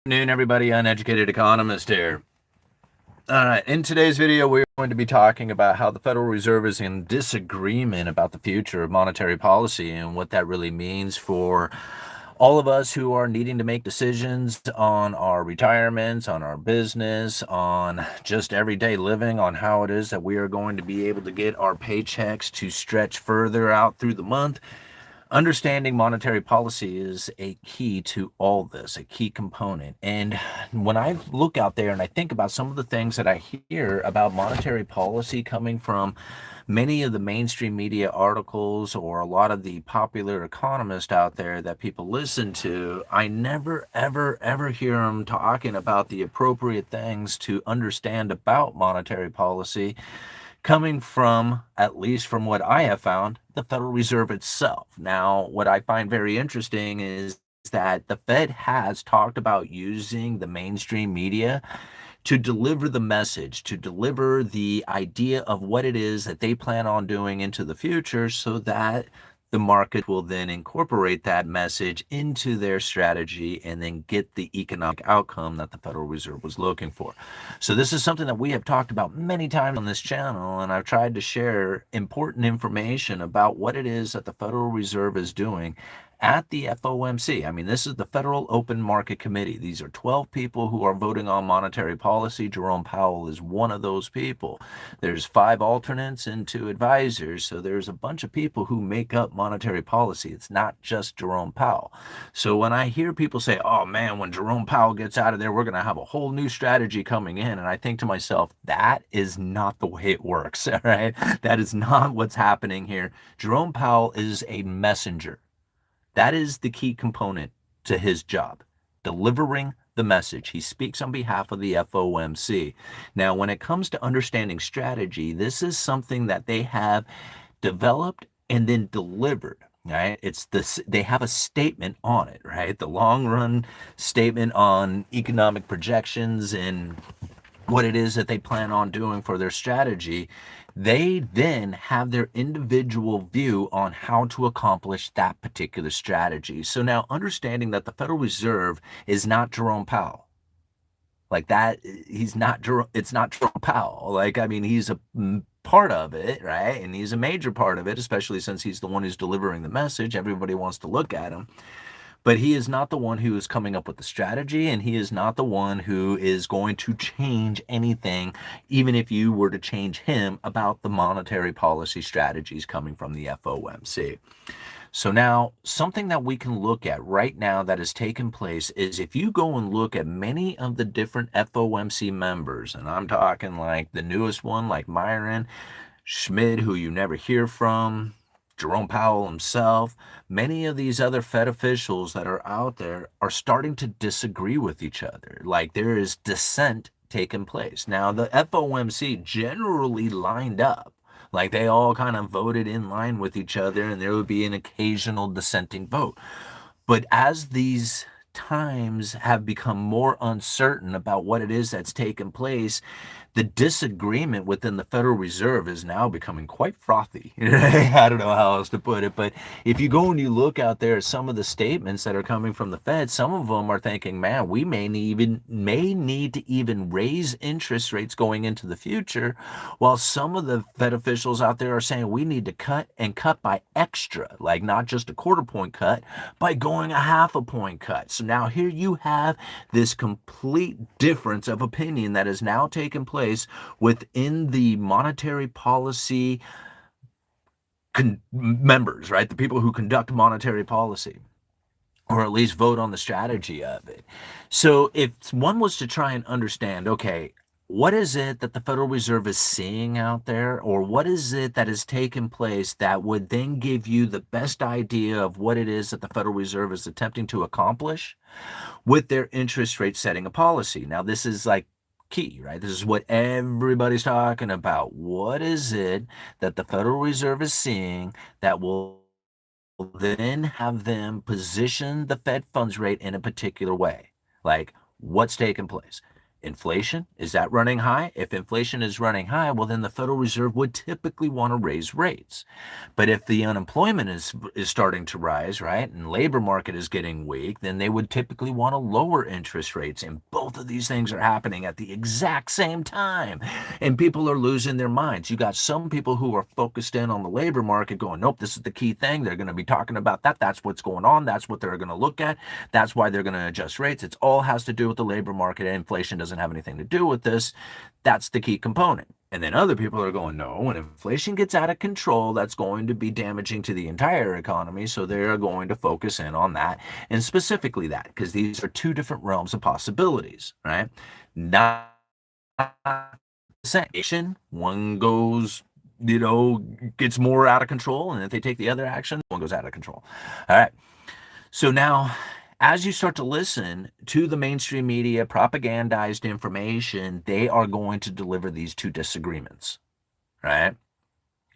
Afternoon, everybody. Uneducated Economist here. All right, in today's video, we're going to be talking about how the Federal Reserve is in disagreement about the future of monetary policy and what that really means for all of us who are needing to make decisions on our retirements, on our business, on just everyday living, on how it is that we are going to be able to get our paychecks to stretch further out through the month. Understanding monetary policy is a key to all this, a key component. And when I look out there and I think about some of the things that I hear about monetary policy coming from many of the mainstream media articles or a lot of the popular economists out there that people listen to, I never, ever hear them talking about the appropriate things to understand about monetary policy coming from, at least from what I have found, the Federal Reserve itself. Now, what I find very interesting is that the Fed has talked about using the mainstream media to deliver the message, to deliver the idea of what it is that they plan on doing into the future so that the market will then incorporate that message into their strategy and then get the economic outcome that the Federal Reserve was looking for. So this is something that we have talked about many times on this channel, and I've tried to share important information about what it is that the Federal Reserve is doing at the FOMC. I mean, this is the Federal Open Market Committee. These are 12 people who are voting on monetary policy. Jerome Powell is one of those people. There's 5 alternates and 2 advisors, so there's a bunch of people who make up monetary policy. It's not just Jerome Powell. So when I hear people say, oh man, when Jerome Powell gets out of there, we're going to have a whole new strategy coming in, and I think to myself, that is not the way it works, all right? That is not what's happening here. Jerome Powell is a messenger. That is the key component to his job, delivering the message. He speaks on behalf of the FOMC. Now, when it comes to understanding strategy, this is something that they have developed and then delivered. Right? It's this, they have a statement on it, right? The long run statement on economic projections and what it is that they plan on doing for their strategy. They then have their individual view on how to accomplish that particular strategy. So now understanding that the Federal Reserve is not Jerome Powell. Like that, he's not, it's not Jerome Powell. Like, I mean, he's a part of it, right? And he's a major part of it, especially since he's the one who's delivering the message. Everybody wants to look at him. But he is not the one who is coming up with the strategy, and he is not the one who is going to change anything, even if you were to change him about the monetary policy strategies coming from the FOMC. So now, something that we can look at right now that has taken place is if you go and look at many of the different FOMC members, and I'm talking like the newest one, like Myron, Schmidt, who you never hear from, Jerome Powell himself, many of these other Fed officials that are out there are starting to disagree with each other. Like there is dissent taking place. Now, the FOMC generally lined up. Like they all kind of voted in line with each other, and there would be an occasional dissenting vote. But as these times have become more uncertain about what it is that's taken place, the disagreement within the Federal Reserve is now becoming quite frothy. I don't know how else to put it, but if you go and you look out there at some of the statements that are coming from the Fed, some of them are thinking, man, we may need to even raise interest rates going into the future, while some of the Fed officials out there are saying we need to cut and cut by extra, like not just a quarter point cut, by going a half a point cut. So now here you have this complete difference of opinion that has now taken place within the monetary policy members, right? The people who conduct monetary policy, or at least vote on the strategy of it. So if one was to try and understand, okay, what is it that the Federal Reserve is seeing out there, or what is it that has taken place that would then give you the best idea of what it is that the Federal Reserve is attempting to accomplish with their interest rate setting a policy? Now, this is like key, right? This is what everybody's talking about. What is it that the Federal Reserve is seeing that will then have them position the Fed funds rate in a particular way? Like, what's taking place? Inflation, is that running high? If inflation is running high, well, then the Federal Reserve would typically want to raise rates. But if the unemployment is starting to rise, right, and labor market is getting weak, then they would typically want to lower interest rates. And both of these things are happening at the exact same time. And people are losing their minds. You got some people who are focused in on the labor market going, nope, this is the key thing. They're going to be talking about that. That's what's going on. That's what they're going to look at. That's why they're going to adjust rates. It all has to do with the labor market, and inflation doesn't have anything to do with this. That's the key component. And then other people are going, no, when inflation gets out of control, that's going to be damaging to the entire economy. So they're going to focus in on that, and specifically that, because these are two different realms of possibilities, right? Not one goes, gets more out of control, and if they take the other action, one goes out of control. All right. So now, as you start to listen to the mainstream media, propagandized information, they are going to deliver these two disagreements, right?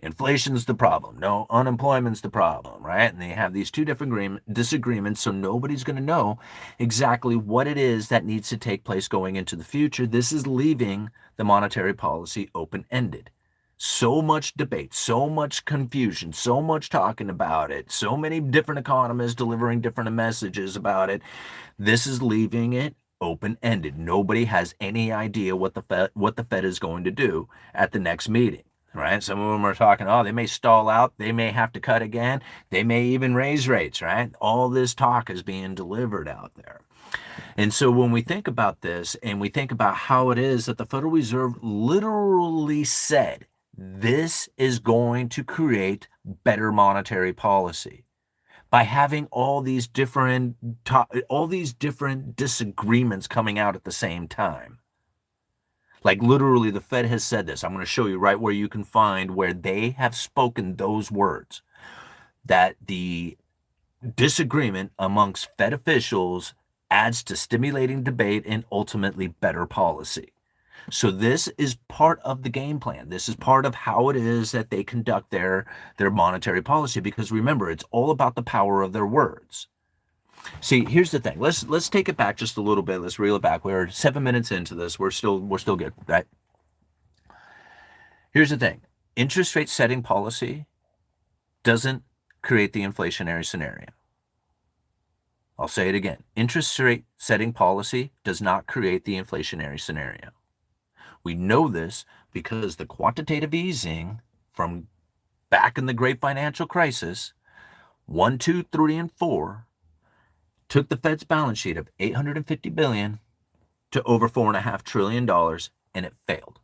Inflation's the problem. No, unemployment's the problem, right? And they have these two different disagreements, so nobody's going to know exactly what it is that needs to take place going into the future. This is leaving the monetary policy open-ended. So much debate, so much confusion, so much talking about it, so many different economists delivering different messages about it. This is leaving it open-ended. Nobody has any idea what the Fed is going to do at the next meeting, right? Some of them are talking, oh, they may stall out, they may have to cut again, they may even raise rates, right? All this talk is being delivered out there. And so when we think about this and we think about how it is that the Federal Reserve literally said, this is going to create better monetary policy by having all these different disagreements coming out at the same time. Like literally the Fed has said this. I'm going to show you right where you can find where they have spoken those words, that the disagreement amongst Fed officials adds to stimulating debate and ultimately better policy. So this is part of the game plan. This is part of how it is that they conduct their monetary policy, because remember, it's all about the power of their words. See, here's the thing. Let's take it back just a little bit. Let's reel it back. We're 7 minutes into this. We're still good, right? Here's the thing. Interest rate setting policy doesn't create the inflationary scenario. I'll say it again. Interest rate setting policy does not create the inflationary scenario. We know this because the quantitative easing from back in the great financial crisis, 1, 2, 3, and 4, took the Fed's balance sheet of $850 billion to over $4.5 trillion, and it failed.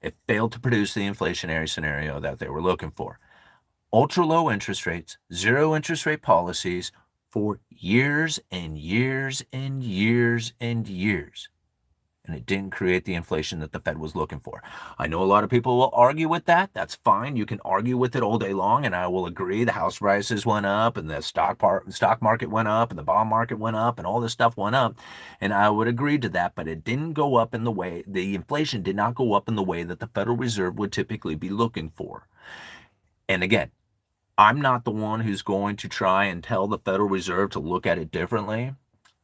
It failed to produce the inflationary scenario that they were looking for. Ultra low interest rates, zero interest rate policies for years and years and years and years. And it didn't create the inflation that the Fed was looking for. I know a lot of people will argue with that. That's fine. You can argue with it all day long, and I will agree the house prices went up, and the stock market went up, and the bond market went up, and all this stuff went up, and I would agree to that, but it didn't go up in the way, the inflation did not go up in the way that the Federal Reserve would typically be looking for. And again, I'm not the one who's going to try and tell the Federal Reserve to look at it differently.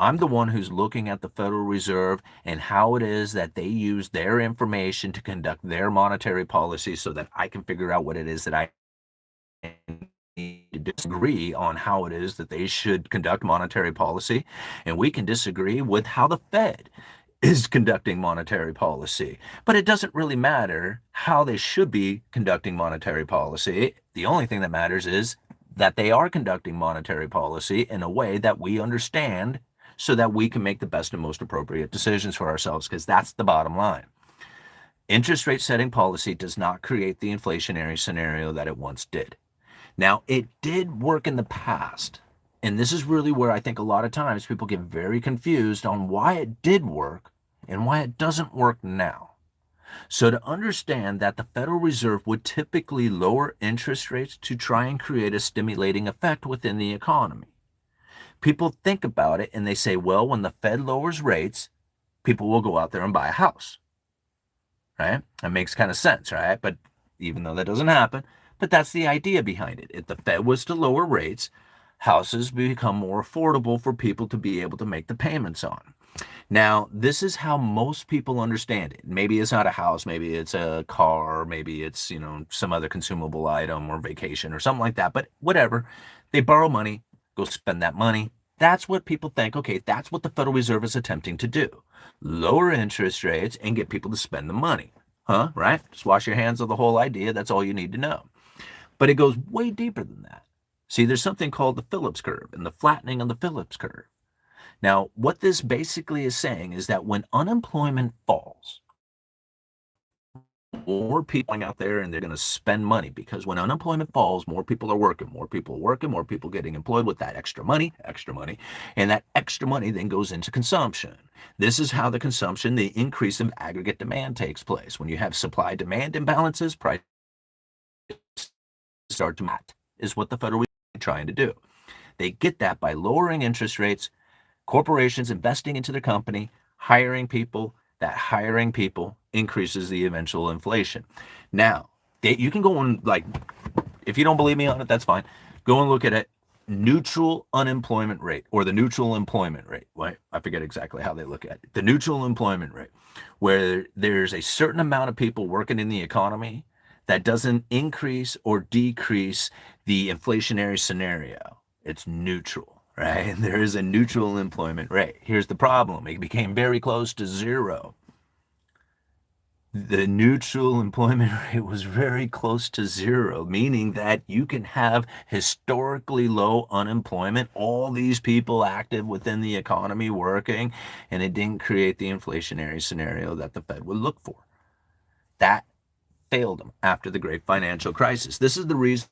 I'm the one who's looking at the Federal Reserve and how it is that they use their information to conduct their monetary policy, so that I can figure out what it is that I need to disagree on how it is that they should conduct monetary policy. And we can disagree with how the Fed is conducting monetary policy. But it doesn't really matter how they should be conducting monetary policy. The only thing that matters is that they are conducting monetary policy in a way that we understand, so that we can make the best and most appropriate decisions for ourselves, because that's the bottom line. Interest rate setting policy does not create the inflationary scenario that it once did. Now, it did work in the past, and this is really where I think a lot of times people get very confused on why it did work and why it doesn't work now. So to understand that the Federal Reserve would typically lower interest rates to try and create a stimulating effect within the economy. People think about it and they say, well, when the Fed lowers rates, people will go out there and buy a house, right? That makes kind of sense, right? But even though that doesn't happen, but that's the idea behind it. If the Fed was to lower rates, houses become more affordable for people to be able to make the payments on. Now, this is how most people understand it. Maybe it's not a house, maybe it's a car, maybe it's, some other consumable item or vacation or something like that, but whatever. They borrow money, go spend that money. That's what people think. Okay, that's what the Federal Reserve is attempting to do. Lower interest rates and get people to spend the money. Huh? Right? Just wash your hands of the whole idea. That's all you need to know. But it goes way deeper than that. See, there's something called the Phillips curve and the flattening of the Phillips curve. Now, what this basically is saying is that when unemployment falls, more people out there and they're going to spend money, because when unemployment falls, more people are working, more people getting employed with that extra money, and that extra money then goes into consumption. This is how the increase of aggregate demand takes place. When you have supply demand imbalances, prices start to mat, is what the Federal Reserve is trying to do. They get that by lowering interest rates, corporations investing into their company, hiring people. That hiring people increases the eventual inflation. Now, you can go on, if you don't believe me on it, that's fine. Go and look at it. Neutral unemployment rate, or the neutral employment rate, right? I forget exactly how they look at it. The neutral employment rate, where there's a certain amount of people working in the economy that doesn't increase or decrease the inflationary scenario. It's neutral, right? And there is a neutral employment rate. Here's the problem. It became very close to zero. The neutral employment rate was very close to zero, meaning that you can have historically low unemployment, all these people active within the economy working, and it didn't create the inflationary scenario that the Fed would look for. That failed them after the great financial crisis. This is the reason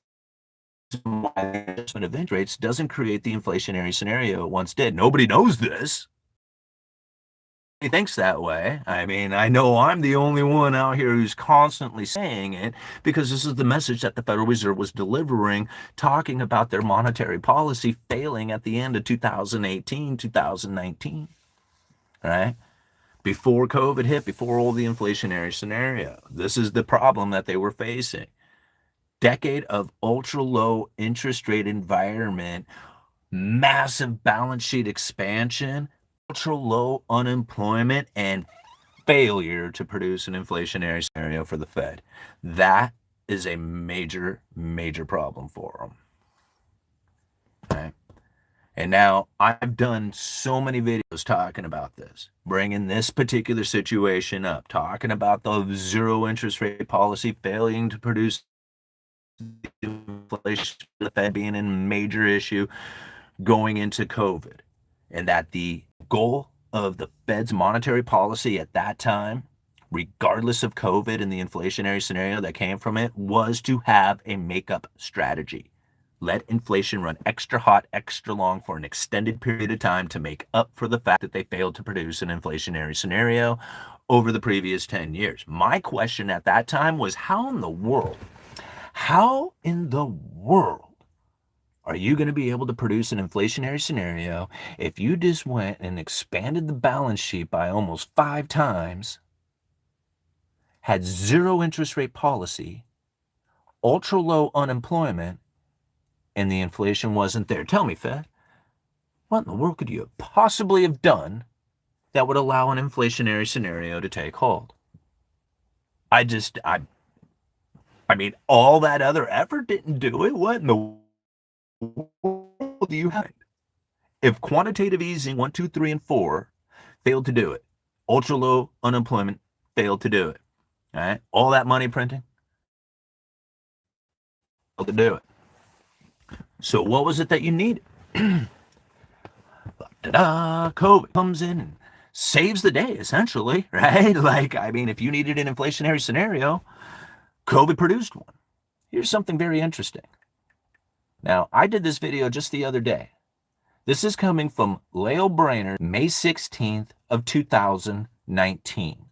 why the adjustment of interest rates doesn't create the inflationary scenario it once did. Nobody knows this. He thinks that way. I mean, I know I'm the only one out here who's constantly saying it, because this is the message that the Federal Reserve was delivering, talking about their monetary policy failing at the end of 2018, 2019, right? Before COVID hit, before all the inflationary scenario. This is the problem that they were facing. Decade of ultra low interest rate environment, massive balance sheet expansion, ultra low unemployment, and failure to produce an inflationary scenario for the Fed. That is a major, major problem for them. Okay? And now I've done so many videos talking about this, bringing this particular situation up, talking about the zero interest rate policy failing to produce inflation, the Fed being a major issue going into COVID, and that the goal of the Fed's monetary policy at that time, regardless of COVID and the inflationary scenario that came from it, was to have a makeup strategy. Let inflation run extra hot, extra long for an extended period of time to make up for the fact that they failed to produce an inflationary scenario over the previous 10 years. My question at that time was, how in the world are you going to be able to produce an inflationary scenario if you just went and expanded the balance sheet by almost 5 times, had zero interest rate policy, ultra low unemployment, and the inflation wasn't there? Tell me, Fed, what in the world could you possibly have done that would allow an inflationary scenario to take hold? I mean, all that other effort didn't do it. What in the world do you have? If quantitative easing 1, 2, 3, and 4 failed to do it, ultra low unemployment failed to do it, all right? All that money printing failed to do it. So what was it that you needed? COVID comes in and saves the day, essentially, right? If you needed an inflationary scenario, COVID produced one. Here's something very interesting. Now, I did this video just the other day. This is coming from Lael Brainerd, May 16th of 2019.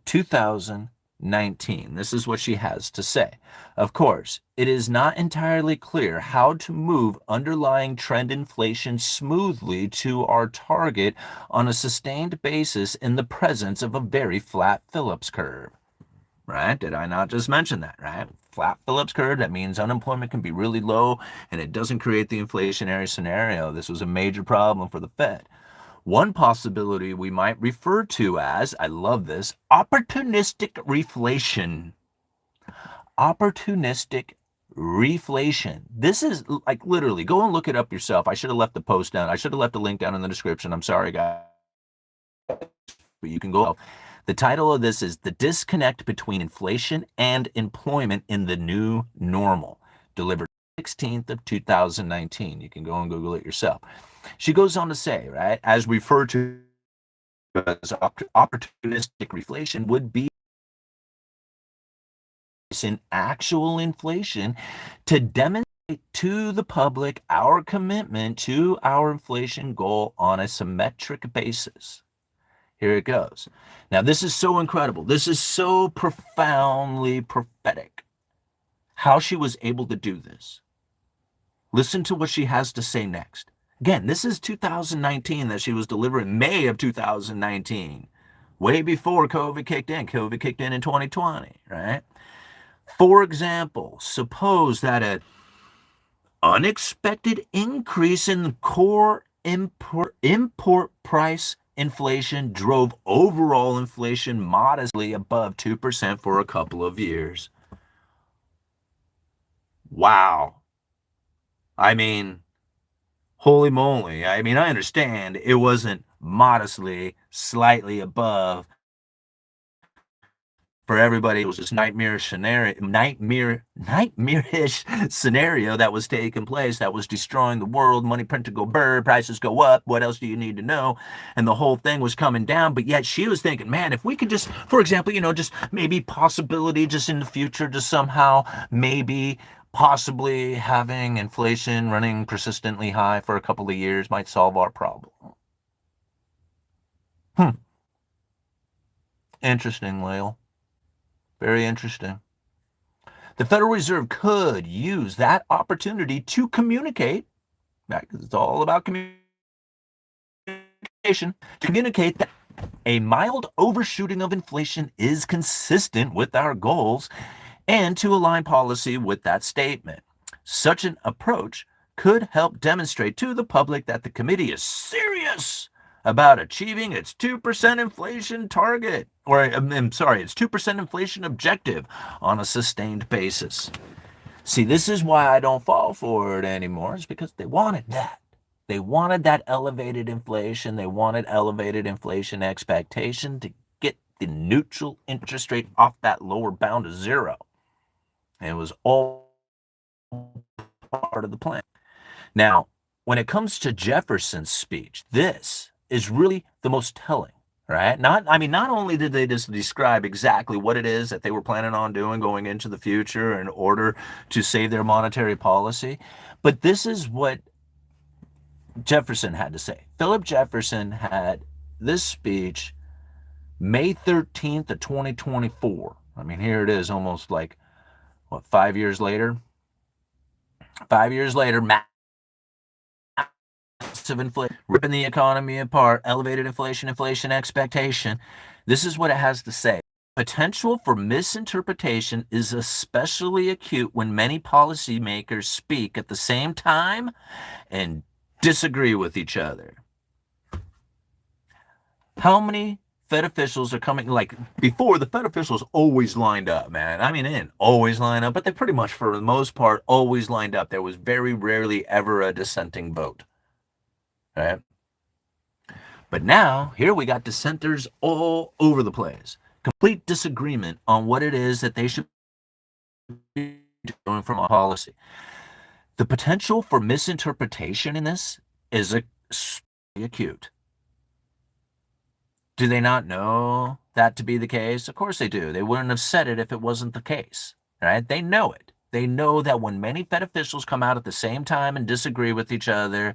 2019. This is what she has to say. Of course, it is not entirely clear how to move underlying trend inflation smoothly to our target on a sustained basis in the presence of a very flat Phillips curve. Right? Did I not just mention that, right? Flat Phillips curve, that means unemployment can be really low and it doesn't create the inflationary scenario. This was a major problem for the Fed. One possibility we might refer to as, I love this, opportunistic reflation. Opportunistic reflation. This is like literally, go and look it up yourself. I should have left the post down. I should have left a link down in the description. I'm sorry, guys. But you can go. The title of this is The Disconnect Between Inflation and Employment in the New Normal, delivered 16th of 2019. You can go and Google it yourself. She goes on to say, right, as referred to as opportunistic reflation would be in actual inflation to demonstrate to the public our commitment to our inflation goal on a symmetric basis. Here it goes. Now, this is so incredible. This is so profoundly prophetic. How she was able to do this. Listen to what she has to say next. Again, this is 2019 that she was delivering, May of 2019, way before COVID kicked in. COVID kicked in 2020, right? For example, suppose that an unexpected increase in core import price inflation drove overall inflation modestly above 2% for a couple of years. Wow. I mean, holy moly. I mean, I understand it wasn't modestly, slightly above. For everybody, it was this nightmarish scenario that was taking place, that was destroying the world. Money print to go burr, prices go up. What else do you need to know? And the whole thing was coming down. But yet she was thinking, man, if we could just, for example, just maybe possibility just in the future to somehow maybe possibly having inflation running persistently high for a couple of years might solve our problem. Interesting, Lael. Very interesting. The Federal Reserve could use that opportunity to communicate, right, because it's all about communication, to communicate that a mild overshooting of inflation is consistent with our goals and to align policy with that statement. Such an approach could help demonstrate to the public that the committee is serious about achieving its 2% inflation target, or I'm sorry, its 2% inflation objective on a sustained basis. See, this is why I don't fall for it anymore. It's because they wanted that. They wanted that elevated inflation. They wanted elevated inflation expectation to get the neutral interest rate off that lower bound to zero. And it was all part of the plan. Now, when it comes to Jefferson's speech, this is really the most telling, right? Not only did they just describe exactly what it is that they were planning on doing going into the future in order to save their monetary policy, but this is what Jefferson had to say. Philip Jefferson had this speech May 13th of 2024. I mean, here it is, almost like, 5 years later? 5 years later, of inflation, ripping the economy apart, elevated inflation expectation. This is what it has to say. Potential for misinterpretation is especially acute when many policymakers speak at the same time and disagree with each other. How many Fed officials are coming? Like before, the Fed officials always lined up, man. I mean, they didn't always line up, but they pretty much, for the most part, always lined up. There was very rarely ever a dissenting vote. Right? But now, here we got dissenters all over the place. Complete disagreement on what it is that they should be doing from a policy. The potential for misinterpretation in this is acute. Do they not know that to be the case? Of course they do. They wouldn't have said it if it wasn't the case. Right? They know it. They know that when many Fed officials come out at the same time and disagree with each other,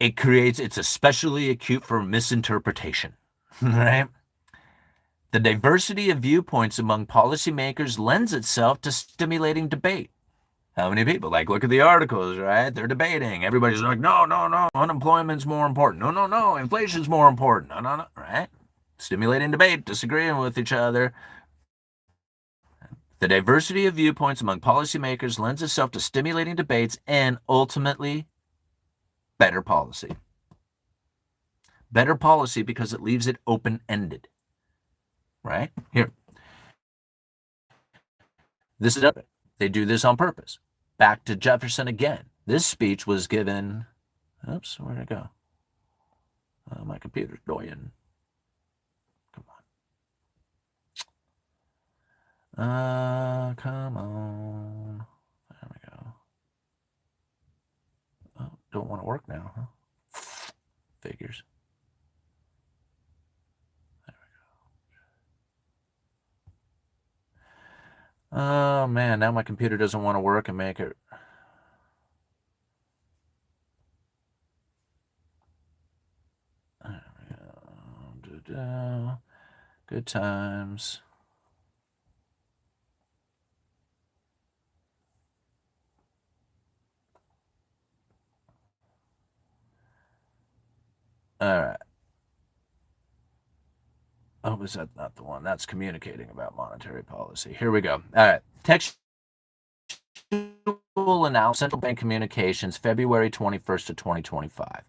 it's especially acute for misinterpretation, right? The diversity of viewpoints among policymakers lends itself to stimulating debate. How many people? Like, look at the articles, right? They're debating. Everybody's like, no, unemployment's more important. No, inflation's more important. No, right? Stimulating debate, disagreeing with each other. The diversity of viewpoints among policymakers lends itself to stimulating debates and ultimately better policy. Better policy because it leaves it open-ended, right? Here, this is it. They do this on purpose. Back to Jefferson again. This speech was given, oops, where'd it go? My computer's dying. Come on. Come on. There we go. Oh, don't want to work now, huh? Figures. There we go. Oh, man, now my computer doesn't want to work and make it. There we go. Good times. All right. Oh, was that not the one? That's communicating about monetary policy. Here we go. All right. Textual analysis, central bank communications, February 21st to 2025.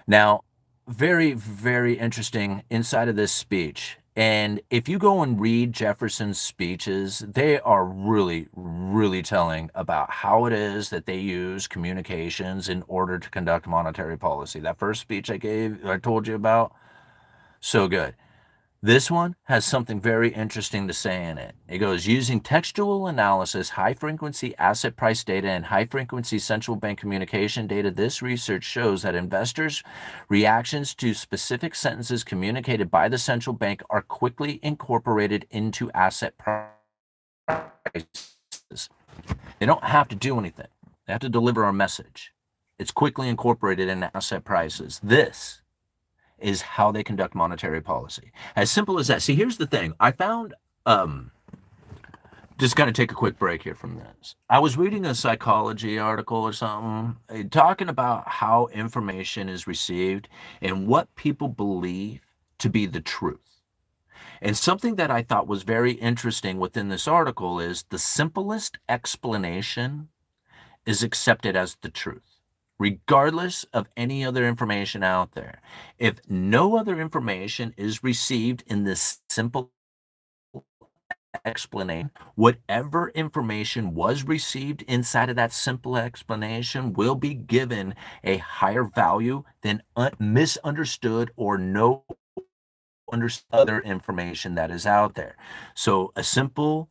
Now, very, very interesting inside of this speech. And if you go and read Jefferson's speeches, they are really, really telling about how it is that they use communications in order to conduct monetary policy. That first speech I told you about, so good. This one has something very interesting to say in it. It goes, using textual analysis, high-frequency asset price data, and high-frequency central bank communication data, this research shows that investors' reactions to specific sentences communicated by the central bank are quickly incorporated into asset prices. They don't have to do anything. They have to deliver a message. It's quickly incorporated into asset prices. This is how they conduct monetary policy. As simple as that. See, here's the thing. I found, just going to take a quick break here from this. I was reading a psychology article or something talking about how information is received and what people believe to be the truth. And something that I thought was very interesting within this article is the simplest explanation is accepted as the truth, regardless of any other information out there. If no other information is received in this simple explanation, whatever information was received inside of that simple explanation will be given a higher value than misunderstood or no other information that is out there. So a simple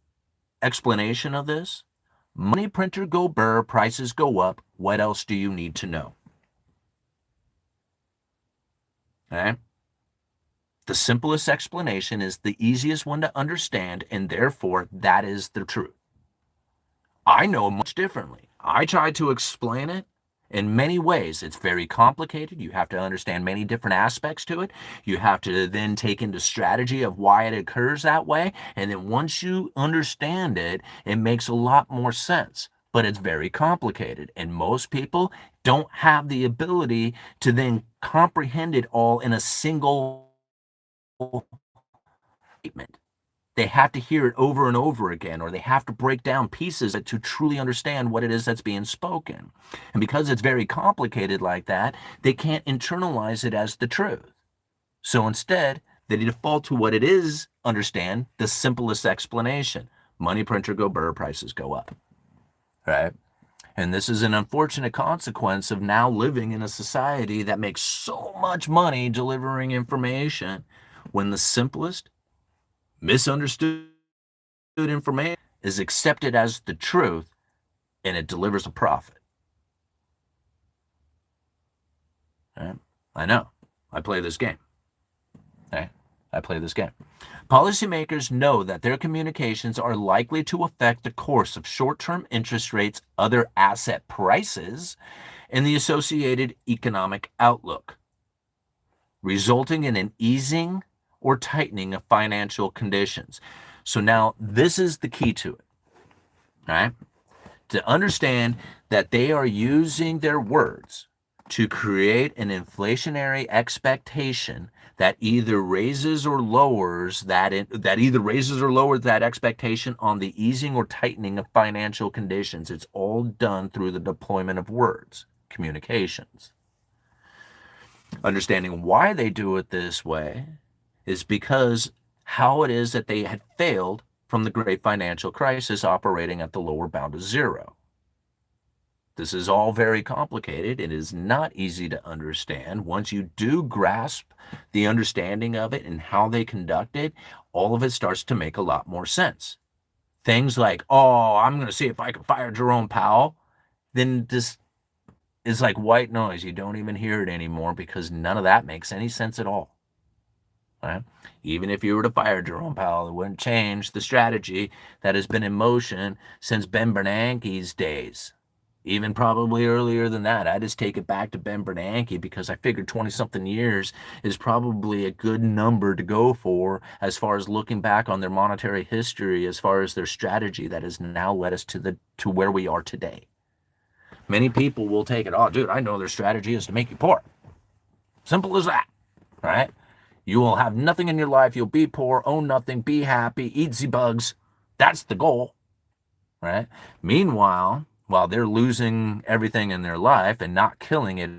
explanation of this: money printer go burr, prices go up. What else do you need to know? Okay? The simplest explanation is the easiest one to understand, and therefore that is the truth. I know much differently. I tried to explain it in many ways. It's very complicated. You have to understand many different aspects to it. You have to then take into strategy of why it occurs that way. And then once you understand it, it makes a lot more sense. But it's very complicated. And most people don't have the ability to then comprehend it all in a single statement. They have to hear it over and over again, or they have to break down pieces to truly understand what it is that's being spoken. And because it's very complicated like that, they can't internalize it as the truth. So instead, they default to what it is, understand, the simplest explanation. Money printer go burr, prices go up. Right? And this is an unfortunate consequence of now living in a society that makes so much money delivering information when the simplest, misunderstood information is accepted as the truth and it delivers a profit. Right? I know. I play this game. Right? I play this game. Policymakers know that their communications are likely to affect the course of short-term interest rates, other asset prices, and the associated economic outlook, resulting in an easing or tightening of financial conditions. So now this is the key to it, right? To understand that they are using their words to create an inflationary expectation that either raises or lowers that expectation on the easing or tightening of financial conditions. It's all done through the deployment of words, communications. Understanding why they do it this way is because how it is that they had failed from the great financial crisis operating at the lower bound of zero. This is all very complicated. It is not easy to understand. Once you do grasp the understanding of it and how they conduct it, all of it starts to make a lot more sense. Things like, oh, I'm going to see if I can fire Jerome Powell, then this is like white noise. You don't even hear it anymore because none of that makes any sense at all. Right? Even if you were to fire Jerome Powell, it wouldn't change the strategy that has been in motion since Ben Bernanke's days. Even probably earlier than that. I just take it back to Ben Bernanke because I figured 20-something years is probably a good number to go for as far as looking back on their monetary history, as far as their strategy that has now led us to where we are today. Many people will take it, oh, dude, I know their strategy is to make you poor. Simple as that, right? You will have nothing in your life. You'll be poor, own nothing, be happy, eat the bugs. That's the goal, right? Meanwhile, while they're losing everything in their life and not killing it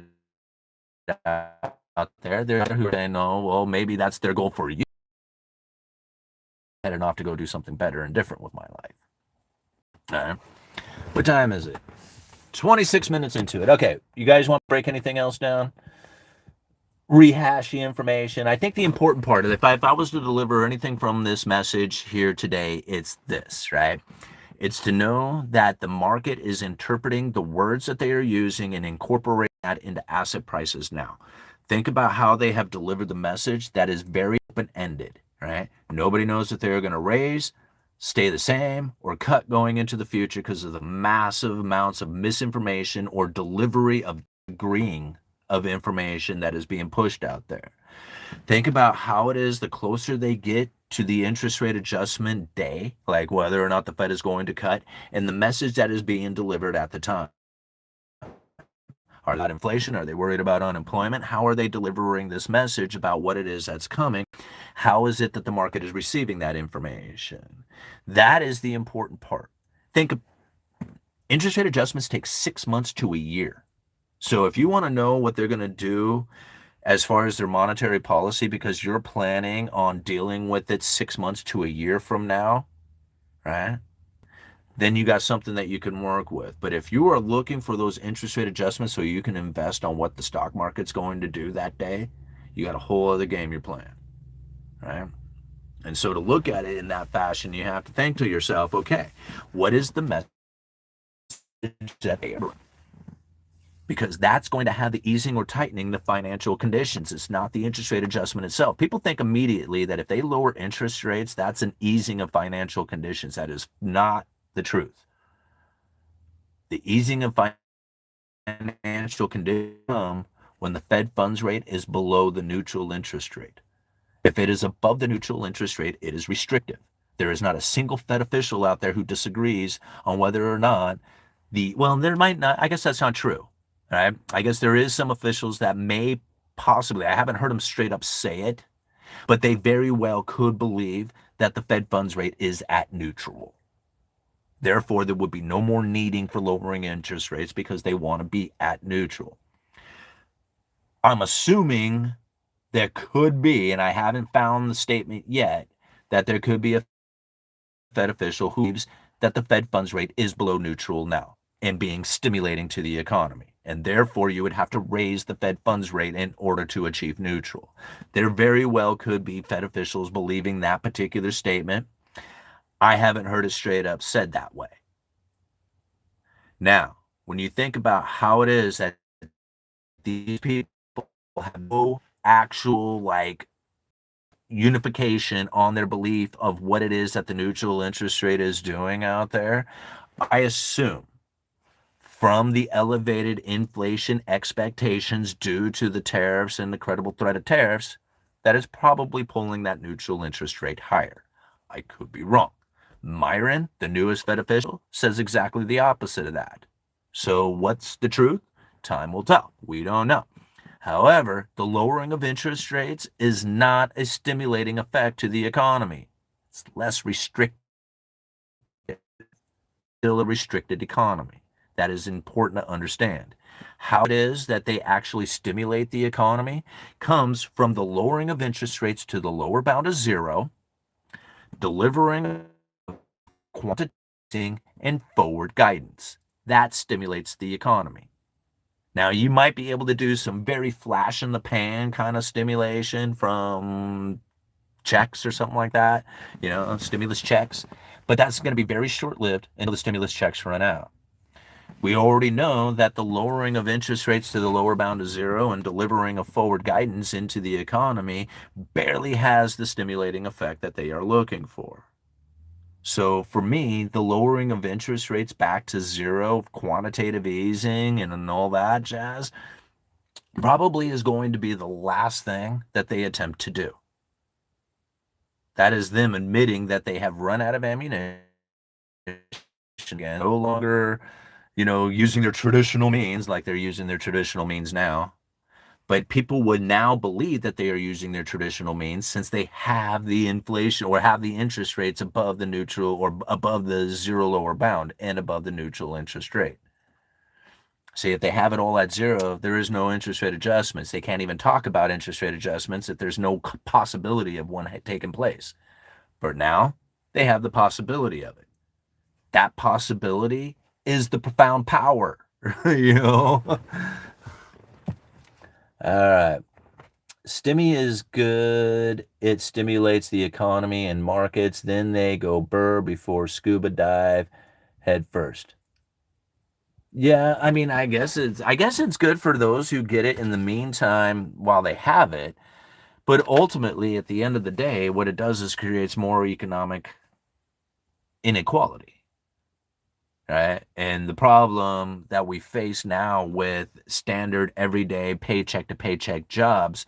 out there, they're saying, no, well, maybe that's their goal for you. I'm headed off to go do something better and different with my life. All right. What time is it? 26 minutes into it. Okay. You guys want to break anything else down? Rehash the information. I think the important part of it, if I was to deliver anything from this message here today, it's this, right? It's to know that the market is interpreting the words that they are using and incorporating that into asset prices now. Think about how they have delivered the message that is very open-ended, right? Nobody knows if they're going to raise, stay the same, or cut going into the future because of the massive amounts of misinformation or delivery of agreeing of information that is being pushed out there. Think about how it is the closer they get to the interest rate adjustment day, like whether or not the Fed is going to cut, and the message that is being delivered at the time. Are they about inflation? Are they worried about unemployment? How are they delivering this message about what it is that's coming? How is it that the market is receiving that information? That is the important part. Think of interest rate adjustments take 6 months to a year. So if you want to know what they're going to do as far as their monetary policy, because you're planning on dealing with it 6 months to a year from now, right? Then you got something that you can work with. But if you are looking for those interest rate adjustments so you can invest on what the stock market's going to do that day, you got a whole other game you're playing, right? And so to look at it in that fashion, you have to think to yourself, okay, what is the message that they are? Because that's going to have the easing or tightening the financial conditions. It's not the interest rate adjustment itself. People think immediately that if they lower interest rates, that's an easing of financial conditions. That is not the truth. The easing of financial conditions come when the Fed funds rate is below the neutral interest rate. If it is above the neutral interest rate, it is restrictive. There is not a single Fed official out there who disagrees on whether or not there might not, I guess that's not true. Right? I guess there is some officials that may possibly, I haven't heard them straight up say it, but they very well could believe that the Fed funds rate is at neutral. Therefore, there would be no more needing for lowering interest rates because they want to be at neutral. I'm assuming there could be, and I haven't found the statement yet, that there could be a Fed official who believes that the Fed funds rate is below neutral now and being stimulating to the economy. And therefore, you would have to raise the Fed funds rate in order to achieve neutral. There very well could be Fed officials believing that particular statement. I haven't heard it straight up said that way. Now, when you think about how it is that these people have no actual unification on their belief of what it is that the neutral interest rate is doing out there, I assume from the elevated inflation expectations due to the tariffs and the credible threat of tariffs, that is probably pulling that neutral interest rate higher. I could be wrong. Myron, the newest Fed official, says exactly the opposite of that. So what's the truth? Time will tell. We don't know. However, the lowering of interest rates is not a stimulating effect to the economy. It's less restricted, still a restricted economy. That is important to understand. How it is that they actually stimulate the economy comes from the lowering of interest rates to the lower bound of zero, delivering quantitative and forward guidance. That stimulates the economy. Now, you might be able to do some very flash in the pan kind of stimulation from checks or something like that, stimulus checks, but that's going to be very short lived until the stimulus checks run out. We already know that the lowering of interest rates to the lower bound of zero and delivering a forward guidance into the economy barely has the stimulating effect that they are looking for. So for me, the lowering of interest rates back to zero, quantitative easing and all that jazz, probably is going to be the last thing that they attempt to do. That is them admitting that they have run out of ammunition again, no longer, using their traditional means like they're using their traditional means now. But people would now believe that they are using their traditional means since they have the inflation or have the interest rates above the neutral or above the zero lower bound and above the neutral interest rate. See, if they have it all at zero, there is no interest rate adjustments. They can't even talk about interest rate adjustments if there's no possibility of one taking place. But now they have the possibility of it. That possibility is the profound power, All right. Stimmy is good. It stimulates the economy and markets. Then they go burr before scuba dive head first. Yeah, I mean, I guess it's good for those who get it in the meantime while they have it. But ultimately, at the end of the day, what it does is creates more economic inequality, right? And the problem that we face now with standard everyday paycheck to paycheck jobs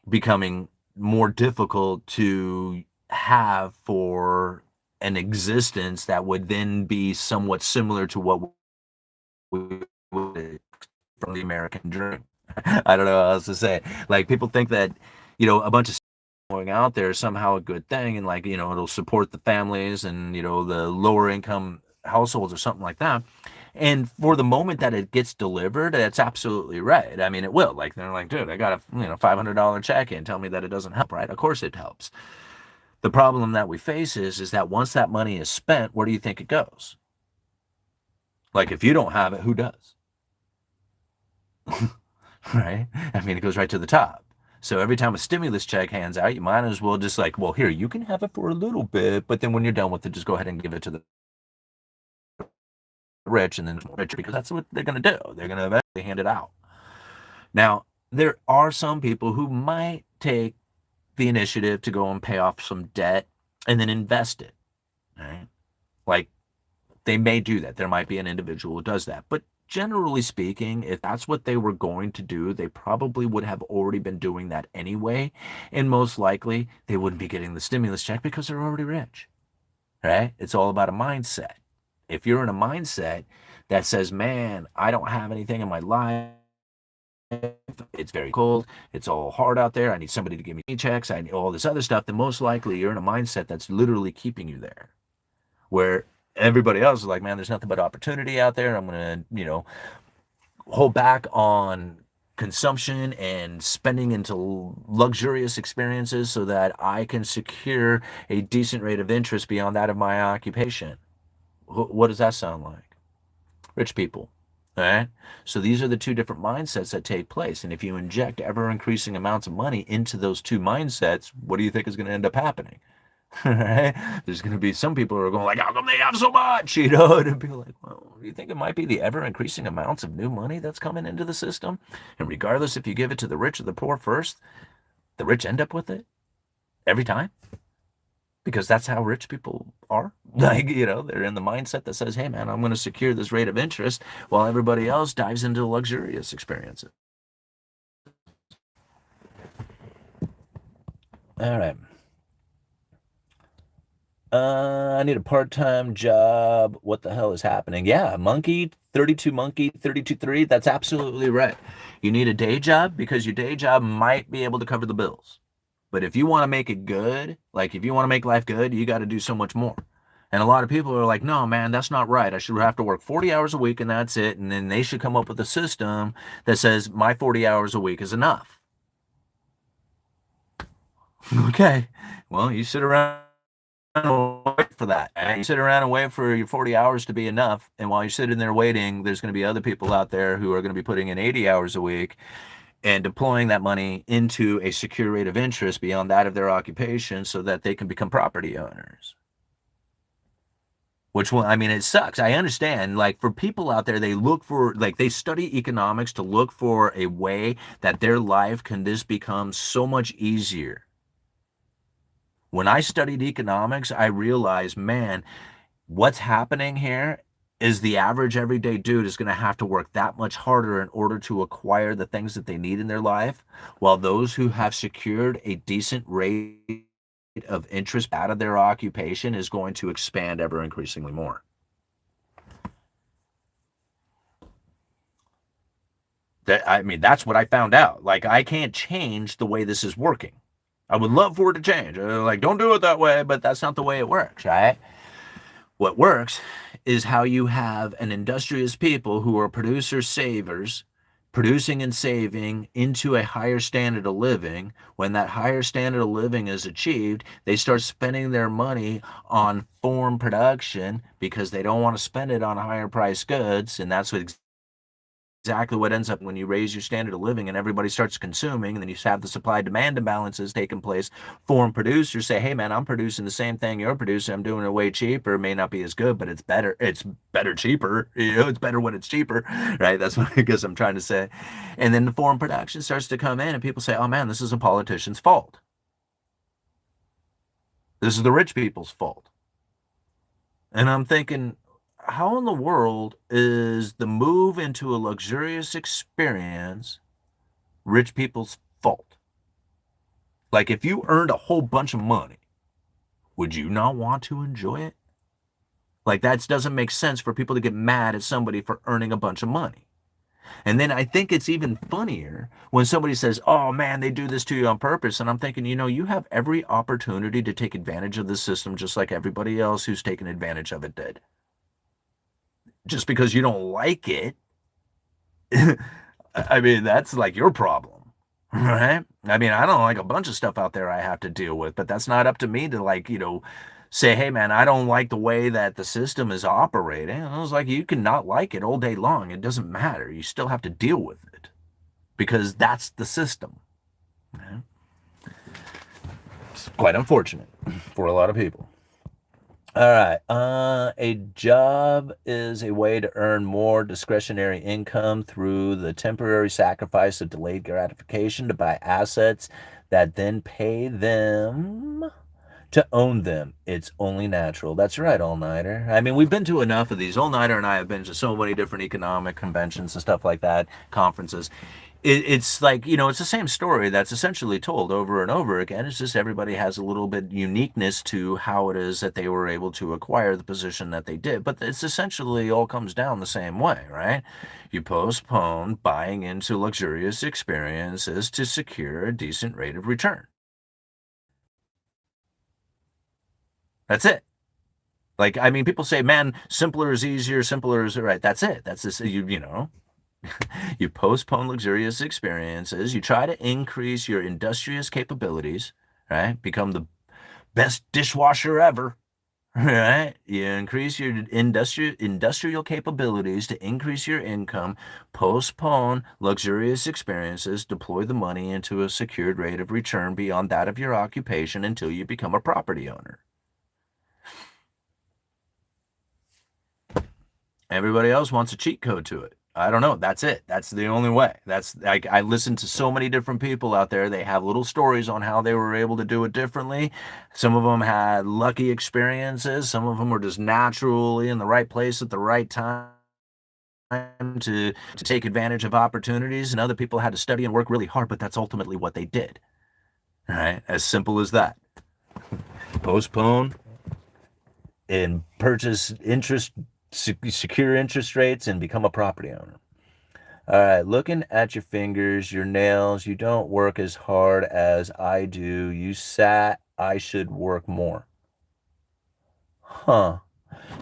becoming more difficult to have for an existence that would then be somewhat similar to what we would from the American dream. I don't know how else to say it. Like people think that, a bunch of going out there is somehow a good thing and like, it'll support the families and, the lower income households or something like that. And for the moment that it gets delivered, that's absolutely right. I mean, it will. Like they're like, dude, I got a $500 check in. Tell me that it doesn't help, right? Of course it helps. The problem that we face is that once that money is spent, where do you think it goes? Like if you don't have it, who does? Right? I mean, it goes right to the top. So every time a stimulus check hands out, you might as well just like, well, here, you can have it for a little bit, but then when you're done with it, just go ahead and give it to the rich and then richer because that's what they're going to do. They're going to eventually hand it out. Now, there are some people who might take the initiative to go and pay off some debt and then invest it. Right? Like they may do that. There might be an individual who does that. But generally speaking, if that's what they were going to do, they probably would have already been doing that anyway. And most likely they wouldn't be getting the stimulus check because they're already rich. Right? It's all about a mindset. If you're in a mindset that says, man, I don't have anything in my life, it's very cold, it's all hard out there, I need somebody to give me checks, I need all this other stuff, then most likely you're in a mindset that's literally keeping you there. Where everybody else is like, man, there's nothing but opportunity out there. I'm going to, hold back on consumption and spending into luxurious experiences so that I can secure a decent rate of interest beyond that of my occupation. What does that sound like? Rich people. All right. So these are the two different mindsets that take place. And if you inject ever increasing amounts of money into those two mindsets, what do you think is going to end up happening? Right? There's going to be some people who are going like, how come they have so much? And be like, well, do you think it might be the ever increasing amounts of new money that's coming into the system? And regardless if you give it to the rich or the poor first, the rich end up with it every time. Because that's how rich people are. Like, they're in the mindset that says, hey, man, I'm going to secure this rate of interest while everybody else dives into luxurious experiences. All right. I need a part-time job. What the hell is happening? Yeah, monkey 32 3. That's absolutely right. You need a day job because your day job might be able to cover the bills. But if you want to make it good, like if you want to make life good, you got to do so much more. And a lot of people are like, no, man, that's not right. I should have to work 40 hours a week and that's it. And then they should come up with a system that says my 40 hours a week is enough. Okay. Well, you sit around and wait for that. And you sit around and wait for your 40 hours to be enough. And while you're sitting there waiting, there's going to be other people out there who are going to be putting in 80 hours a week and deploying that money into a secure rate of interest beyond that of their occupation so that they can become property owners. Which one? I mean, it sucks. I understand. Like, for people out there, they look for, like, they study economics to look for a way that their life can just become so much easier. When I studied economics, I realized, man, what's happening here is the average everyday dude is going to have to work that much harder in order to acquire the things that they need in their life, while those who have secured a decent rate of interest out of their occupation is going to expand ever increasingly more. I mean, that's what I found out. Like, I can't change the way this is working. I would love for it to change. Like, don't do it that way, but that's not the way it works, right? What works is how you have an industrious people who are producer savers producing and saving into a higher standard of living. When that higher standard of living is achieved, they start spending their money on form production because they don't want to spend it on higher price goods. And that's what exactly what ends up when you raise your standard of living and everybody starts consuming, and then you have the supply demand imbalances taking place. Foreign producers say, hey man, I'm producing the same thing you're producing, I'm doing it way cheaper. It may not be as good, but it's better cheaper, it's better when it's cheaper, right? That's what I guess I'm trying to say. And then the foreign production starts to come in and people say, oh man, this is a politician's fault, this is the rich people's fault. And I'm thinking, how in the world is the move into a luxurious experience rich people's fault? Like, if you earned a whole bunch of money, would you not want to enjoy it? Like, that doesn't make sense for people to get mad at somebody for earning a bunch of money. And then I think it's even funnier when somebody says, oh man, they do this to you on purpose. And I'm thinking, you have every opportunity to take advantage of the system just like everybody else who's taken advantage of it did. Just because you don't like it, I mean, that's like your problem, right? I mean, I don't like a bunch of stuff out there I have to deal with, but that's not up to me to, like, say, hey man, I don't like the way that the system is operating. I was like, you can not like it all day long. It doesn't matter. You still have to deal with it because that's the system. Right? It's quite unfortunate for a lot of people. All right. A job is a way to earn more discretionary income through the temporary sacrifice of delayed gratification to buy assets that then pay them to own them. It's only natural. That's right, All-Nighter. I mean, we've been to enough of these. All-Nighter and I have been to so many different economic conventions and stuff like that, conferences. It's like, it's the same story that's essentially told over and over again. It's just everybody has a little bit uniqueness to how it is that they were able to acquire the position that they did. But it's essentially all comes down the same way, right? You postpone buying into luxurious experiences to secure a decent rate of return. That's it. Like, I mean, people say, man, simpler is easier, simpler is right. That's it. That's this, you postpone luxurious experiences. You try to increase your industrious capabilities, right? Become the best dishwasher ever, right? You increase your industrial capabilities to increase your income, postpone luxurious experiences, deploy the money into a secured rate of return beyond that of your occupation until you become a property owner. Everybody else wants a cheat code to it. I don't know. That's it. That's the only way. That's like, I listen to so many different people out there. They have little stories on how they were able to do it differently. Some of them had lucky experiences. Some of them were just naturally in the right place at the right time to take advantage of opportunities. And other people had to study and work really hard, but that's ultimately what they did. All right. As simple as that. Postpone and purchase interest, secure interest rates, and become a property owner. All right, looking at your fingers, your nails, you don't work as hard as I do. You sat, I should work more.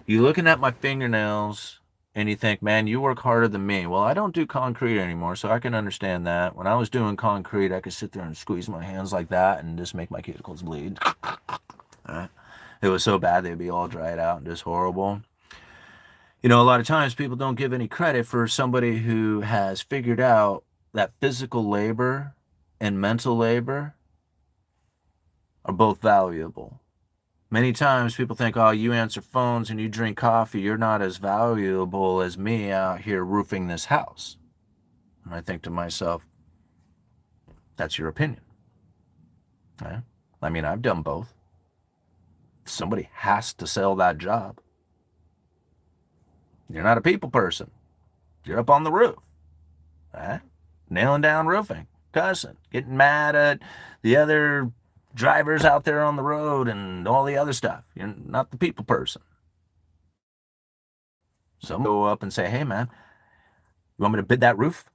You looking at my fingernails and you think, man, you work harder than me. Well, I don't do concrete anymore, so I can understand that. When I was doing concrete, I could sit there and squeeze my hands like that and just make my cuticles bleed. It was so bad they'd be all dried out and just horrible. You know, a lot of times people don't give any credit for somebody who has figured out that physical labor and mental labor are both valuable. Many times people think, oh, you answer phones and you drink coffee, you're not as valuable as me out here roofing this house. And I think to myself, that's your opinion. Right? I mean, I've done both. Somebody has to sell that job. You're not a people person. You're up on the roof. Right? Nailing down roofing, cussing, getting mad at the other drivers out there on the road and all the other stuff. You're not the people person. Some go up and say, hey, man, you want me to bid that roof?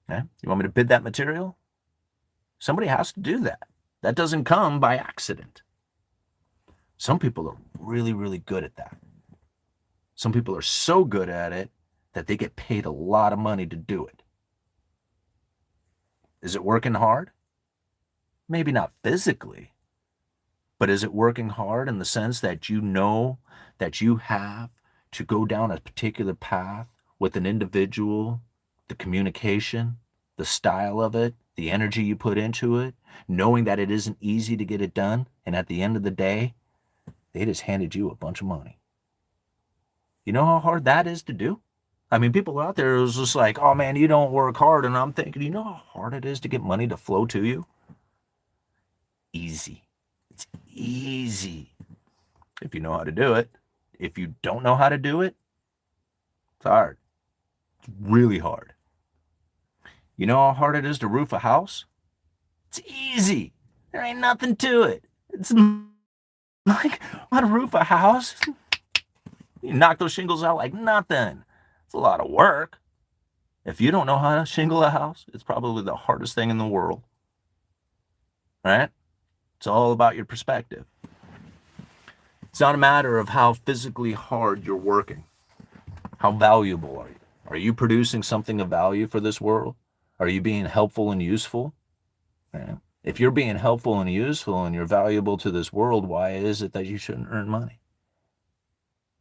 Yeah? You want me to bid that material? Somebody has to do that. That doesn't come by accident. Some people are really, really good at that. Some people are so good at it that they get paid a lot of money to do it. Is it working hard? Maybe not physically, but is it working hard in the sense that you know that you have to go down a particular path with an individual, the communication, the style of it, the energy you put into it, knowing that it isn't easy to get it done, and at the end of the day, they just handed you a bunch of money. You know how hard that is to do? I mean, people out there is just like, oh man, you don't work hard. And I'm thinking, you know how hard it is to get money to flow to you? Easy. It's easy if you know how to do it. If you don't know how to do it, it's hard. It's really hard. You know how hard it is to roof a house? It's easy. There ain't nothing to it. It's like, how to roof a house? You knock those shingles out like nothing. It's a lot of work. If you don't know how to shingle a house, it's probably the hardest thing in the world. Right? It's all about your perspective. It's not a matter of how physically hard you're working. How valuable are you? Are you producing something of value for this world? Are you being helpful and useful? Yeah. If you're being helpful and useful and you're valuable to this world, why is it that you shouldn't earn money?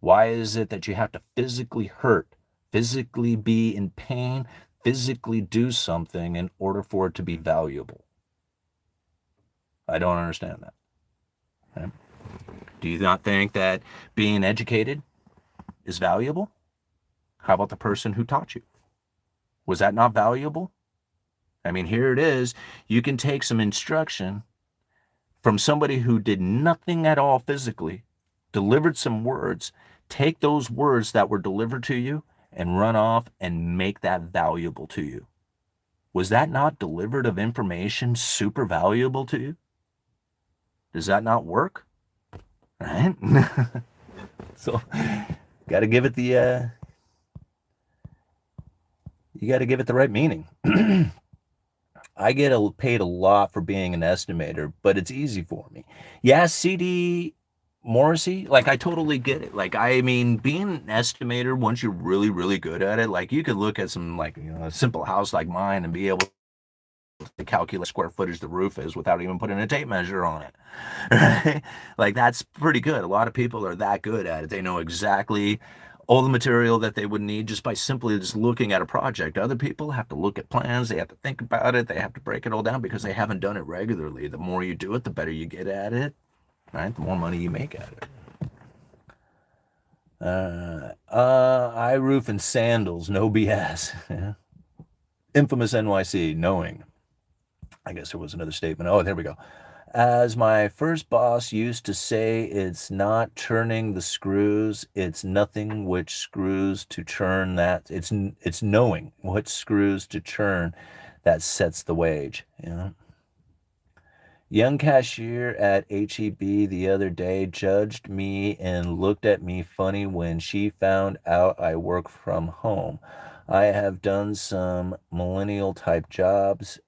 Why is it that you have to physically hurt, physically be in pain, physically do something in order for it to be valuable? I don't understand that. Okay? Do you not think that being educated is valuable? How about the person who taught you? Was that not valuable? I mean, here it is. You can take some instruction from somebody who did nothing at all physically, delivered some words, take those words that were delivered to you and run off and make that valuable to you. Was that not delivered of information super valuable to you? Does that not work? Right? So, got to give it the, you got to give it the right meaning. I get paid a lot for being an estimator, but it's easy for me. Yeah, CD Morrissey, like I totally get it. Like, I mean, being an estimator, once you're really, really good at it, like you could look at some, like, you know, a simple house like mine and be able to calculate square footage the roof is without even putting a tape measure on it. Right? Like, that's pretty good. A lot of people are that good at it. They know exactly all the material that they would need just by simply just looking at a project. Other people have to look at plans, they have to think about it, they have to break it all down because they haven't done it regularly. The more you do it, the better you get at it, right? The more money you make at it. I roof in sandals, no BS. Infamous NYC, knowing. I guess there was another statement. Oh, there we go. As my first boss used to say, it's not turning the screws, it's nothing which screws to churn that. It's knowing what screws to churn that sets the wage. You know? Young cashier at HEB the other day judged me and looked at me funny when she found out I work from home. I have done some menial type jobs.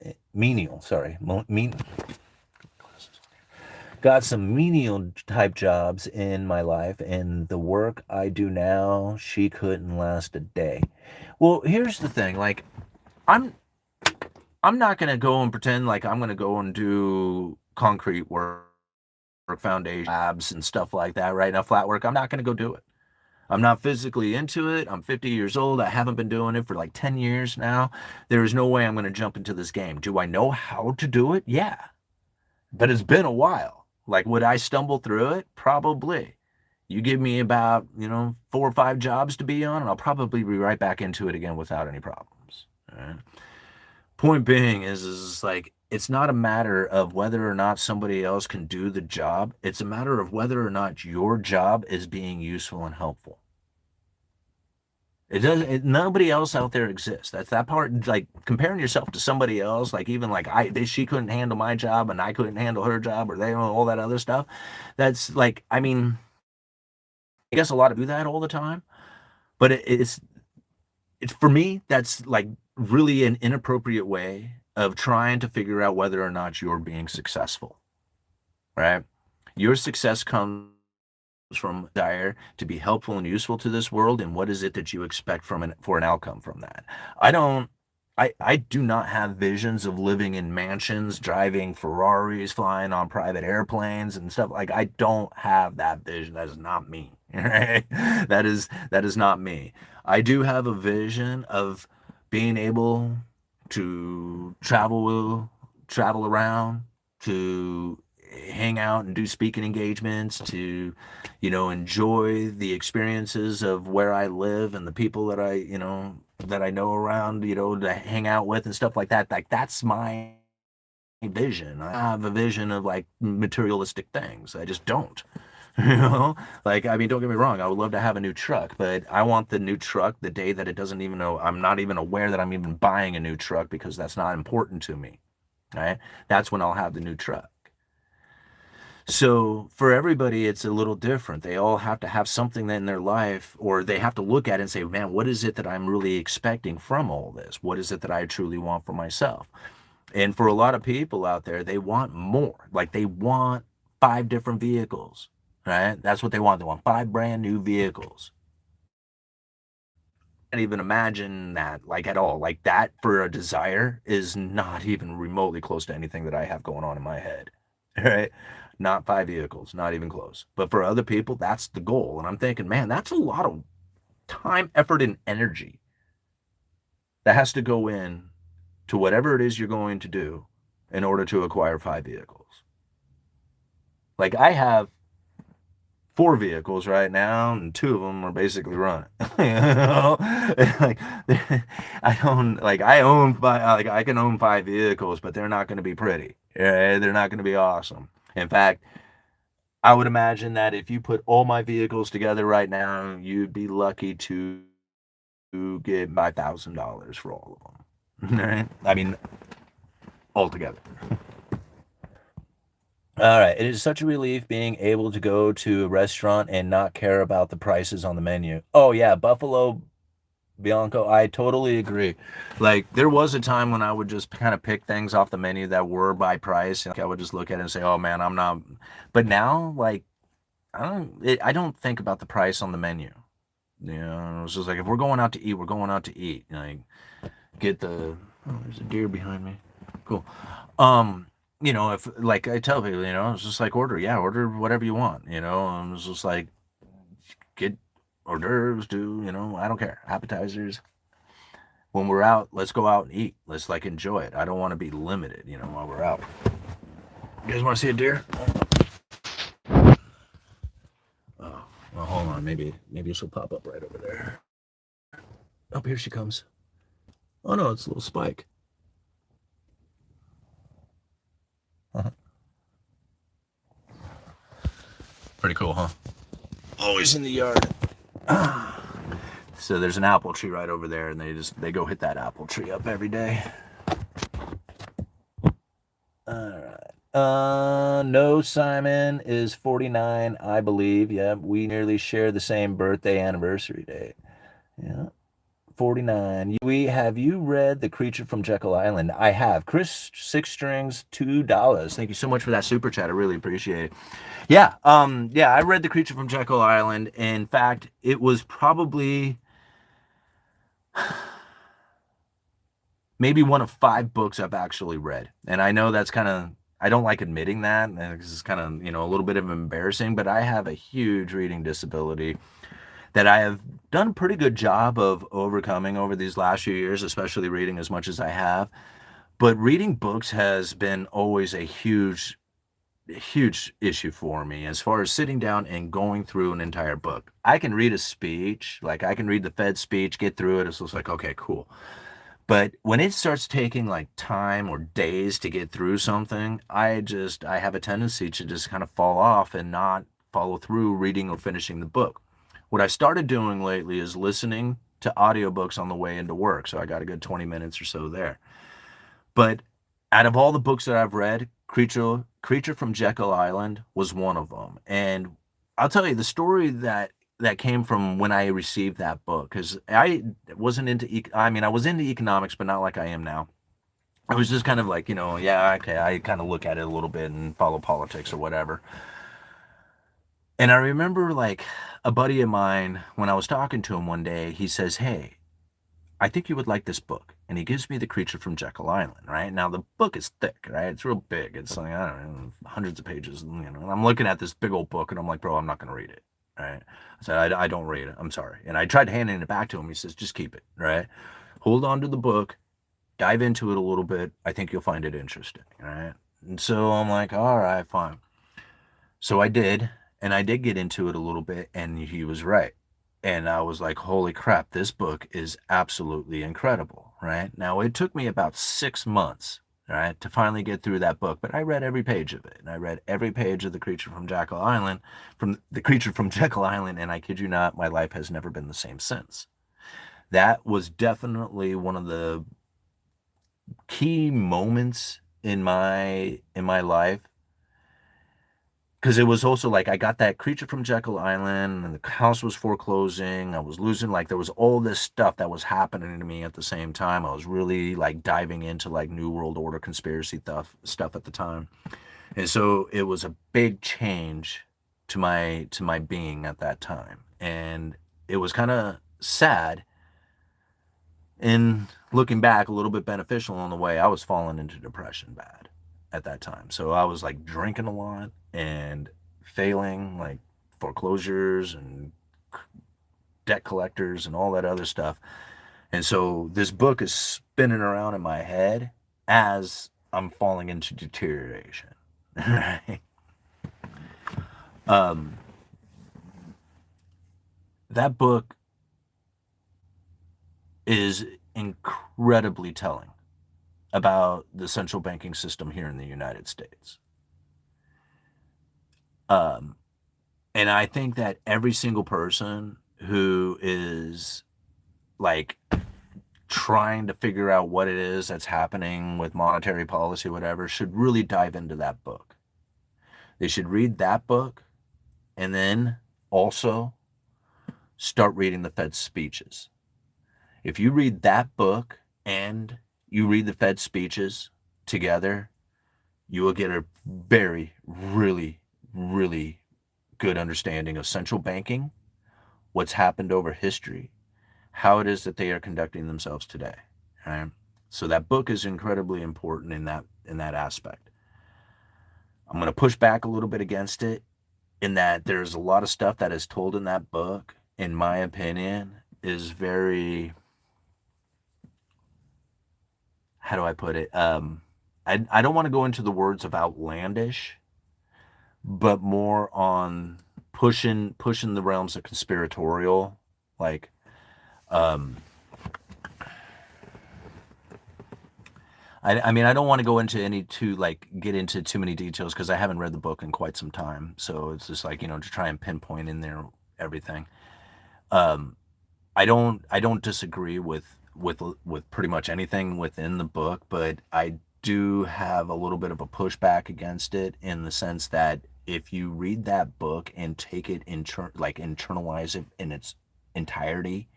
got some menial type jobs in my life, and the work I do now, she couldn't last a day. Well, here's the thing, like, I'm I'm not gonna go and pretend like I'm gonna go and do concrete work, foundation labs and stuff like that right now, flat work. I'm not gonna go do it. I'm not physically into it. I'm 50 years old. I haven't been doing it for like 10 years now. There is no way I'm going to jump into this game. Do I know how to do it? Yeah. But it's been a while. Like, would I stumble through it? Probably. You give me about, 4 or 5 jobs to be on, and I'll probably be right back into it again without any problems. All right? Point being is like, it's not a matter of whether or not somebody else can do the job. It's a matter of whether or not your job is being useful and helpful. Nobody else out there exists. That's that part. Like comparing yourself to somebody else, like even like she couldn't handle my job and I couldn't handle her job, or they all that other stuff. That's like, I mean, I guess a lot of do that all the time, but it's for me. That's like really an inappropriate way of trying to figure out whether or not you're being successful. Right? Your success comes from desire to be helpful and useful to this world, and what is it that you expect for an outcome from that. I do not have visions of living in mansions, driving Ferraris, flying on private airplanes and stuff. Like, I don't have that vision. That is not me. Right? That is not me. I do have a vision of being able to travel around, to hang out and do speaking engagements, to enjoy the experiences of where I live and the people that I know around, to hang out with and stuff like that. Like, that's my vision. I have a vision of like materialistic things. I just don't. Like, I mean, don't get me wrong, I would love to have a new truck, but I want the new truck the day that it doesn't even know, I'm not even aware that I'm even buying a new truck, because that's not important to me. Right? That's when I'll have the new truck. So for everybody, it's a little different. They all have to have something in their life, or they have to look at it and say, man, what is it that I'm really expecting from all this? What is it that I truly want for myself? And for a lot of people out there, they want more. Like, they want 5 different vehicles, right? That's what they want. They want 5 brand new vehicles. Can't even imagine that, like, at all. Like, that for a desire is not even remotely close to anything that I have going on in my head. Right? Not 5 vehicles, not even close. But for other people, that's the goal. And I'm thinking, man, that's a lot of time, effort, and energy that has to go in to whatever it is you're going to do in order to acquire 5 vehicles. Like, I have 4 vehicles right now, and 2 of them are basically running. Like, I can own 5 vehicles, but they're not going to be pretty. Yeah, they're not going to be awesome. In fact, I would imagine that if you put all my vehicles together right now, you'd be lucky to get $5,000 for all of them. All right? I mean, altogether. All right. It is such a relief being able to go to a restaurant and not care about the prices on the menu. Oh, yeah. Buffalo Bianco, I totally agree. Like, there was a time when I would just kind of pick things off the menu that were by price. Like, I would just look at it and say, oh, man, I'm not. But now, like, I don't think about the price on the menu. It's just like, if we're going out to eat, we're going out to eat. Like, get the. Oh, there's a deer behind me. Cool. If, like, I tell people, it's just like, order whatever you want. It's just like, get hors d'oeuvres, I don't care. Appetizers. When we're out, let's go out and eat. Let's like enjoy it. I don't want to be limited, while we're out. You guys want to see a deer? Oh, well, hold on. Maybe she'll pop up right over there. Oh, here she comes. Oh no, it's a little Spike. Uh-huh. Pretty cool, huh? Always in the yard. So there's an apple tree right over there, and they go hit that apple tree up every day. All right. No, Simon is 49, I believe. Yeah, we nearly share the same birthday anniversary date. Yeah. 49. Have you read The Creature from Jekyll Island? I have. Chris, 6 strings, $2. Thank you so much for that super chat. I really appreciate it. Yeah, I read The Creature from Jekyll Island. In fact, it was probably maybe one of 5 books I've actually read. And I know that's kind of, I don't like admitting that. And it's kind of, a little bit of embarrassing, but I have a huge reading disability that I have done a pretty good job of overcoming over these last few years, especially reading as much as I have. But reading books has been always a huge issue for me as far as sitting down and going through an entire book. I can read a speech, like I can read the Fed speech, get through it. It's just like, okay, cool. But when it starts taking like time or days to get through something, I have a tendency to just kind of fall off and not follow through reading or finishing the book. What I started doing lately is listening to audiobooks on the way into work. So I got a good 20 minutes or so there. But out of all the books that I've read, Creature from Jekyll Island was one of them. And I'll tell you the story that came from when I received that book, because I wasn't into, I was into economics, but not like I am now. I was just kind of like, yeah, okay, I kind of look at it a little bit and follow politics or whatever. And I remember like a buddy of mine, when I was talking to him one day, he says, hey, I think you would like this book. And he gives me The Creature from Jekyll Island, right? Now, the book is thick, right? It's real big. It's like, I don't know, hundreds of pages. And I'm looking at this big old book, and I'm like, bro, I'm not going to read it, right? I said, I don't read it. I'm sorry. And I tried handing it back to him. He says, just keep it, right? Hold on to the book. Dive into it a little bit. I think you'll find it interesting, right? And so I'm like, all right, fine. So I did, and I did get into it a little bit, and he was right. And I was like, holy crap, this book is absolutely incredible, right? Now, it took me about 6 months, right, to finally get through that book, but I read every page of it. And I read every page of The Creature from Jekyll Island, and I kid you not, my life has never been the same since. That was definitely one of the key moments in my life. Because it was also like I got that Creature from Jekyll Island, and the house was foreclosing. I was losing, like there was all this stuff that was happening to me at the same time. I was really like diving into like New World Order conspiracy stuff at the time. And so it was a big change to my being at that time. And it was kind of sad, and looking back, a little bit beneficial on the way. I was falling into depression bad at that time. So I was like drinking a lot and failing, like foreclosures and debt collectors and all that other stuff. And so this book is spinning around in my head as I'm falling into deterioration. Right? That book is incredibly telling about the central banking system here in the United States. And I think that every single person who is like trying to figure out what it is that's happening with monetary policy, whatever, should really dive into that book. They should read that book and then also start reading the Fed's speeches. If you read that book and you read the Fed speeches together, you will get a very, really, really good understanding of central banking, what's happened over history, how it is that they are conducting themselves today. Right? So that book is incredibly important in that aspect. I'm going to push back a little bit against it in that there's a lot of stuff that is told in that book, in my opinion, is very, how do I put it? I don't want to go into the words of outlandish, but more on pushing the realms of conspiratorial, like, I mean, I don't want to go into get into too many details because I haven't read the book in quite some time. So it's just like, to try and pinpoint in there everything. I don't disagree with pretty much anything within the book, but I do have a little bit of a pushback against it in the sense that if you read that book and take it internalize it in its entirety,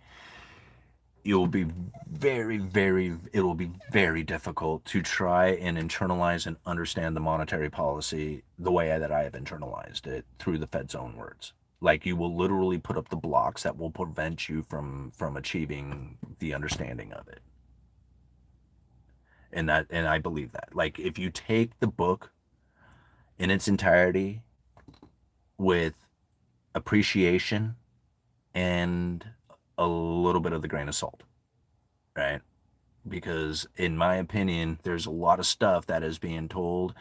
it will be it will be very difficult to try and internalize and understand the monetary policy the way that I have internalized it through the Fed's own words. Like, you will literally put up the blocks that will prevent you from achieving the understanding of it. And I believe that. Like, if you take the book in its entirety with appreciation and a little bit of the grain of salt, right? Because in my opinion, there's a lot of stuff that is being told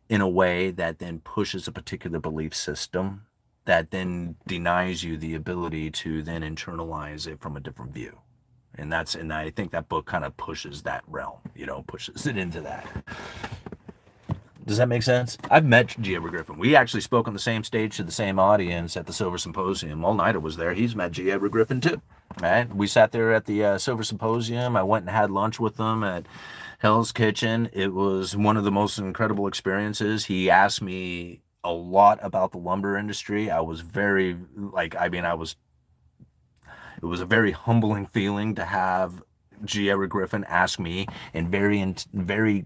in a way that then pushes a particular belief system that then denies you the ability to then internalize it from a different view. And I think that book kind of pushes that realm, pushes it into that. Does that make sense? I've met G. Edward Griffin. We actually spoke on the same stage to the same audience at the Silver Symposium. All-Nighter was there. He's met G. Edward Griffin too. Right? We sat there at the Silver Symposium. I went and had lunch with them at Hell's Kitchen. It was one of the most incredible experiences. He asked me a lot about the lumber industry. I was very, it was a very humbling feeling to have G. Edward Griffin ask me, and very intently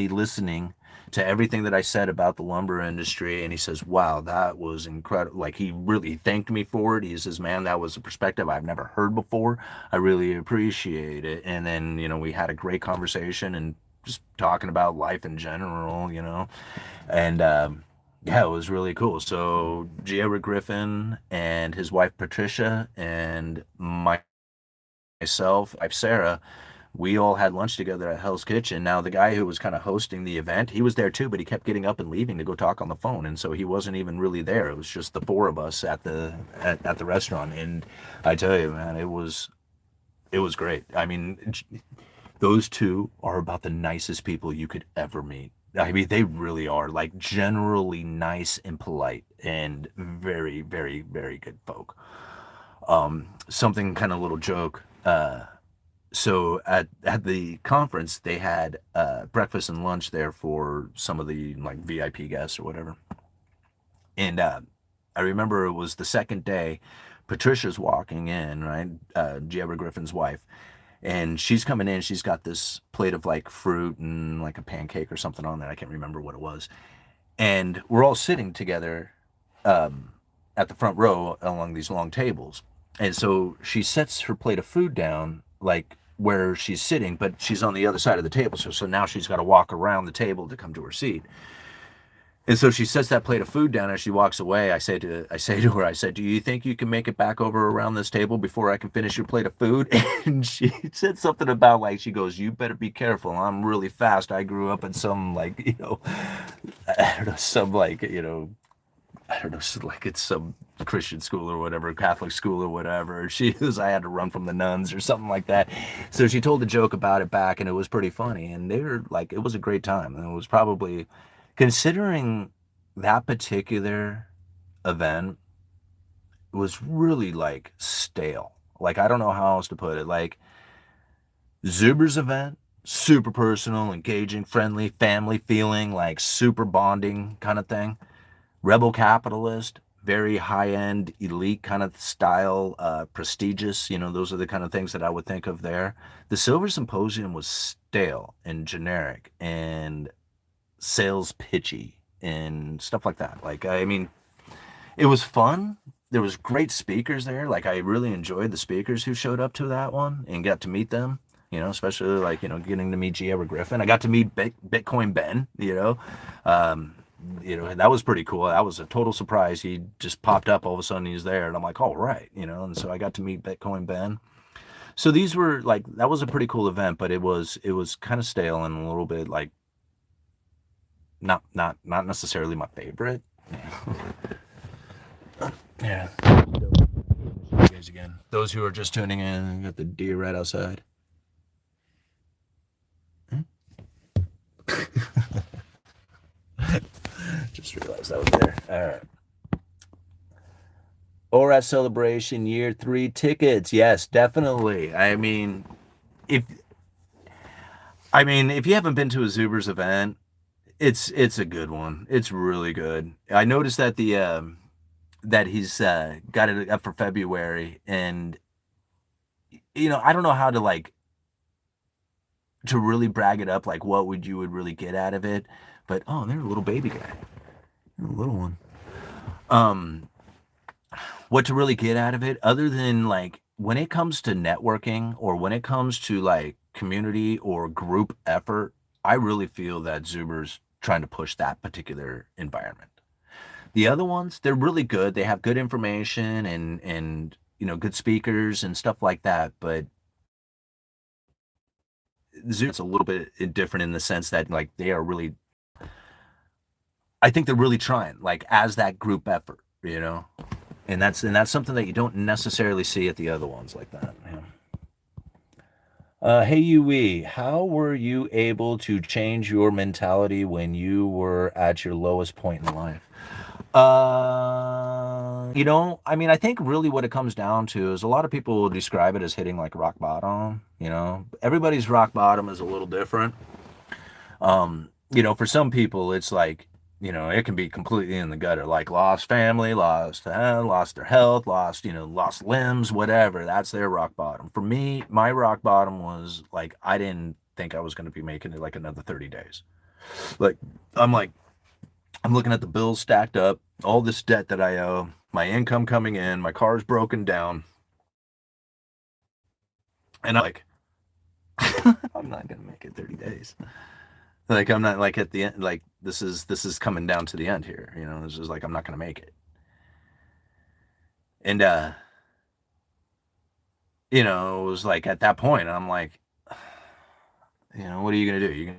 listening to everything that I said about the lumber industry. And he says, wow, that was incredible. Like, he really thanked me for it. He says, man, that was a perspective I've never heard before. I really appreciate it. And then, we had a great conversation and just talking about life in general, and yeah, it was really cool. So G. Edward Griffin and his wife Patricia and myself, wife Sarah, we all had lunch together at Hell's Kitchen. Now, the guy who was kind of hosting the event, he was there too, but he kept getting up and leaving to go talk on the phone, and so he wasn't even really there. It was just the four of us at the restaurant, and I tell you, man, it was great. I mean, those two are about the nicest people you could ever meet. I mean, they really are, like, generally nice and polite and very, very, very good folk. Something kind of little joke. So at the conference, they had breakfast and lunch there for some of the, like, VIP guests or whatever. And I remember it was the second day. Patricia's walking in, right? G. Edward Griffin's wife. And she's coming in. She's got this plate of, like, fruit and, like, a pancake or something on there. I can't remember what it was. And we're all sitting together at the front row along these long tables. And so she sets her plate of food down, like, where she's sitting, but she's on the other side of the table. So now she's got to walk around the table to come to her seat. And so she sets that plate of food down. As she walks away, I say to her, do you think you can make it back over around this table before I can finish your plate of food? And she said something about, like, she goes, you better be careful. I'm really fast. I grew up in some, like, I don't know, some, like, I don't know, like, it's some Christian school or whatever, Catholic school or whatever. I had to run from the nuns or something like that. So she told a joke about it back, and it was pretty funny. And they were like, it was a great time. And it was probably, considering that particular event, was really, like, stale. Like, I don't know how else to put it. Like, Zuber's event, super personal, engaging, friendly, family feeling, like, super bonding kind of thing. Rebel Capitalist, very high-end, elite kind of style, prestigious. Those are the kind of things that I would think of there. The Silver Symposium was stale and generic and sales pitchy and stuff like that. Like, I mean, it was fun. There was great speakers there. Like, I really enjoyed the speakers who showed up to that one and got to meet them. Especially, like, getting to meet G. Edward Griffin. I got to meet Bitcoin Ben. That was pretty cool. That was a total surprise. He just popped up all of a sudden. He's there, and I'm like, all right, And so I got to meet Bitcoin Ben. So these were, like, that was a pretty cool event, but it was kind of stale and a little bit, like, not necessarily my favorite. Yeah. You guys again. Those who are just tuning in, got the deer right outside. Just realized that was there. All right. ORAT Celebration Year 3 tickets. Yes, definitely. I mean, if you haven't been to a Zubers event, it's a good one. It's really good. I noticed that that he's got it up for February, and I don't know how to to really brag it up, like what would really get out of it. But oh, there's a little baby guy, a little one. What to really get out of it, other than like when it comes to networking or when it comes to like community or group effort, I really feel that Zuber's trying to push that particular environment. The other ones, they're really good. They have good information and good speakers and stuff like that. But Zuber's a little bit different in the sense that like they are really, I think they're really trying like as that group effort, and that's something that you don't necessarily see at the other ones like that. Yeah. Hey Yui, how were you able to change your mentality when you were at your lowest point in life? I mean, I think really what it comes down to is a lot of people will describe it as hitting like rock bottom. Everybody's rock bottom is a little different. For some people, it's like, it can be completely in the gutter, like lost family, lost their health, lost limbs, whatever. That's their rock bottom. For me, my rock bottom was like, I didn't think I was going to be making it like another 30 days. Like, I'm looking at the bills stacked up, all this debt that I owe, my income coming in, my car's broken down. And I'm like, I'm not going to make it 30 days. Like I'm not like at the end, like this is coming down to the end here. This is like I'm not gonna make it. And it was like at that point I'm like, what are you gonna do? You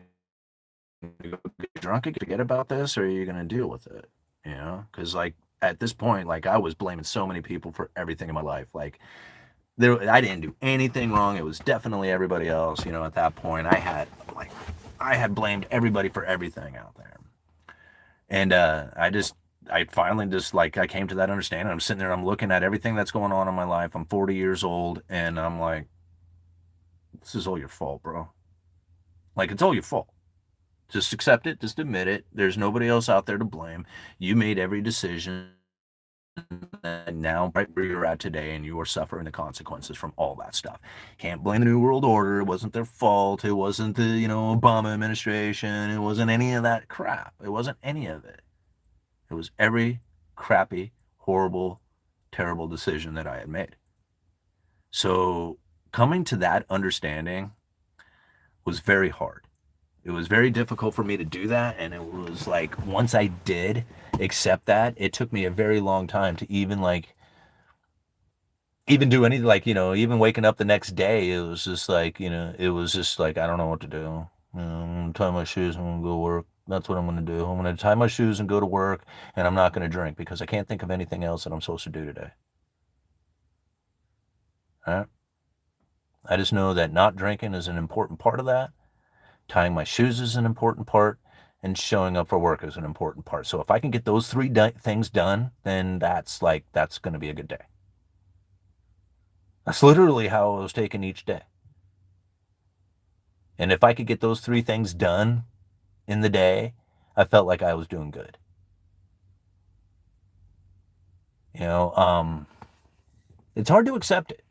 gonna go get drunk and forget about this, or are you gonna deal with it? Because like at this point, like I was blaming so many people for everything in my life. Like I didn't do anything wrong. It was definitely everybody else. At that point, I had blamed everybody for everything out there. And I finally just like, I came to that understanding. I'm sitting there, I'm looking at everything that's going on in my life. I'm 40 years old, and I'm like, this is all your fault, bro. Like, it's all your fault. Just accept it. Just admit it. There's nobody else out there to blame. You made every decision. And now, right where you're at today, and you are suffering the consequences from all that stuff. Can't blame the New World Order. It wasn't their fault. It wasn't the, Obama administration. It wasn't any of that crap. It wasn't any of it. It was every crappy, horrible, terrible decision that I had made. So coming to that understanding was very hard. It was very difficult for me to do that. And it was like, once I did accept that, it took me a very long time to even do anything, like, even waking up the next day, it was just like, it was just like, I don't know what to do. I'm gonna tie my shoes, I'm gonna go to work. That's what I'm gonna do. I'm gonna tie my shoes and go to work, and I'm not gonna drink because I can't think of anything else that I'm supposed to do today. All right? I just know that not drinking is an important part of that. Tying my shoes is an important part, and showing up for work is an important part. So if I can get those three things done, then that's going to be a good day. That's literally how I was taking each day. And if I could get those three things done in the day, I felt like I was doing good. It's hard to accept it.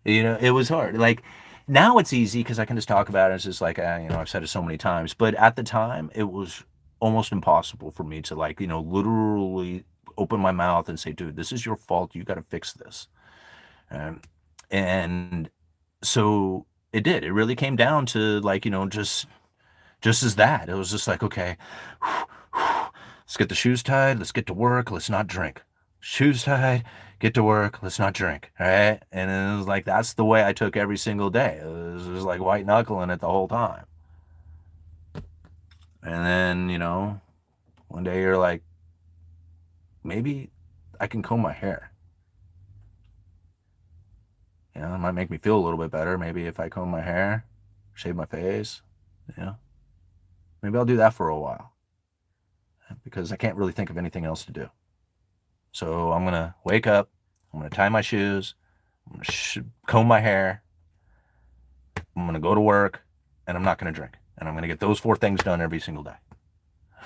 It was hard. Like, now it's easy because I can just talk about it. It's just like, I've said it so many times. But at the time, it was almost impossible for me to literally open my mouth and say, dude, this is your fault. You got to fix this. And so it did. It really came down to just as that. It was just like, okay, let's get the shoes tied. Let's get to work. Let's not drink. Shoes tied, get to work, let's not drink, all right? And it was like, that's the way I took every single day. It was just like white knuckling it the whole time. And then, one day you're like, maybe I can comb my hair. It might make me feel a little bit better. Maybe if I comb my hair, shave my face, maybe I'll do that for a while because I can't really think of anything else to do. So I'm going to wake up, I'm going to tie my shoes, I'm going to comb my hair, I'm going to go to work, and I'm not going to drink. And I'm going to get those 4 things done every single day.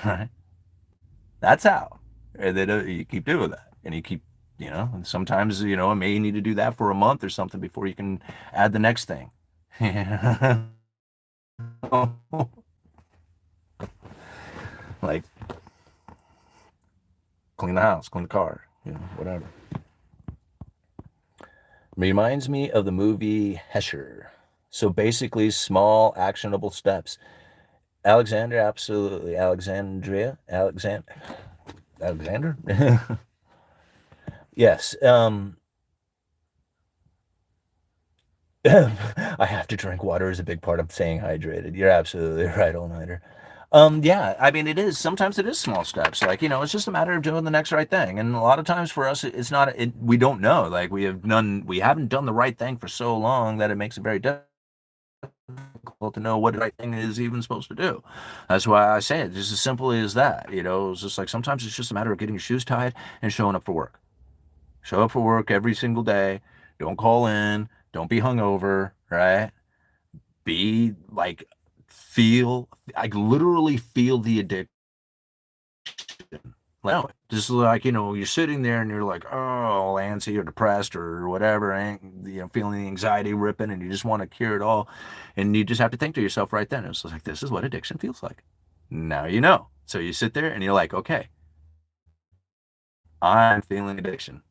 All right? That's how. And then you keep doing that. And you keep And sometimes, it may need to do that for a month or something before you can add the next thing. Like clean the house, clean the car, whatever. Reminds me of the movie Hesher. So basically, small actionable steps. Alexander, absolutely. Alexander? Yes. I have to drink water is a big part of staying hydrated. You're absolutely right, all-nighter. Yeah, I mean, sometimes it is small steps. Like, it's just a matter of doing the next right thing. And a lot of times for us, it's not, we don't know. Like, we haven't done the right thing for so long that it makes it very difficult to know what the right thing is even supposed to do. That's why I say it just as simply as that. It's just like sometimes it's just a matter of getting your shoes tied and showing up for work. Show up for work every single day. Don't call in. Don't be hungover, right? Be like, literally feel the addiction. Like, just like, you're sitting there and you're like, oh, antsy or depressed or whatever, and feeling the anxiety ripping and you just want to cure it all. And you just have to think to yourself right then, it's like, this is what addiction feels like. Now you know. So you sit there and you're like, okay, I'm feeling addiction.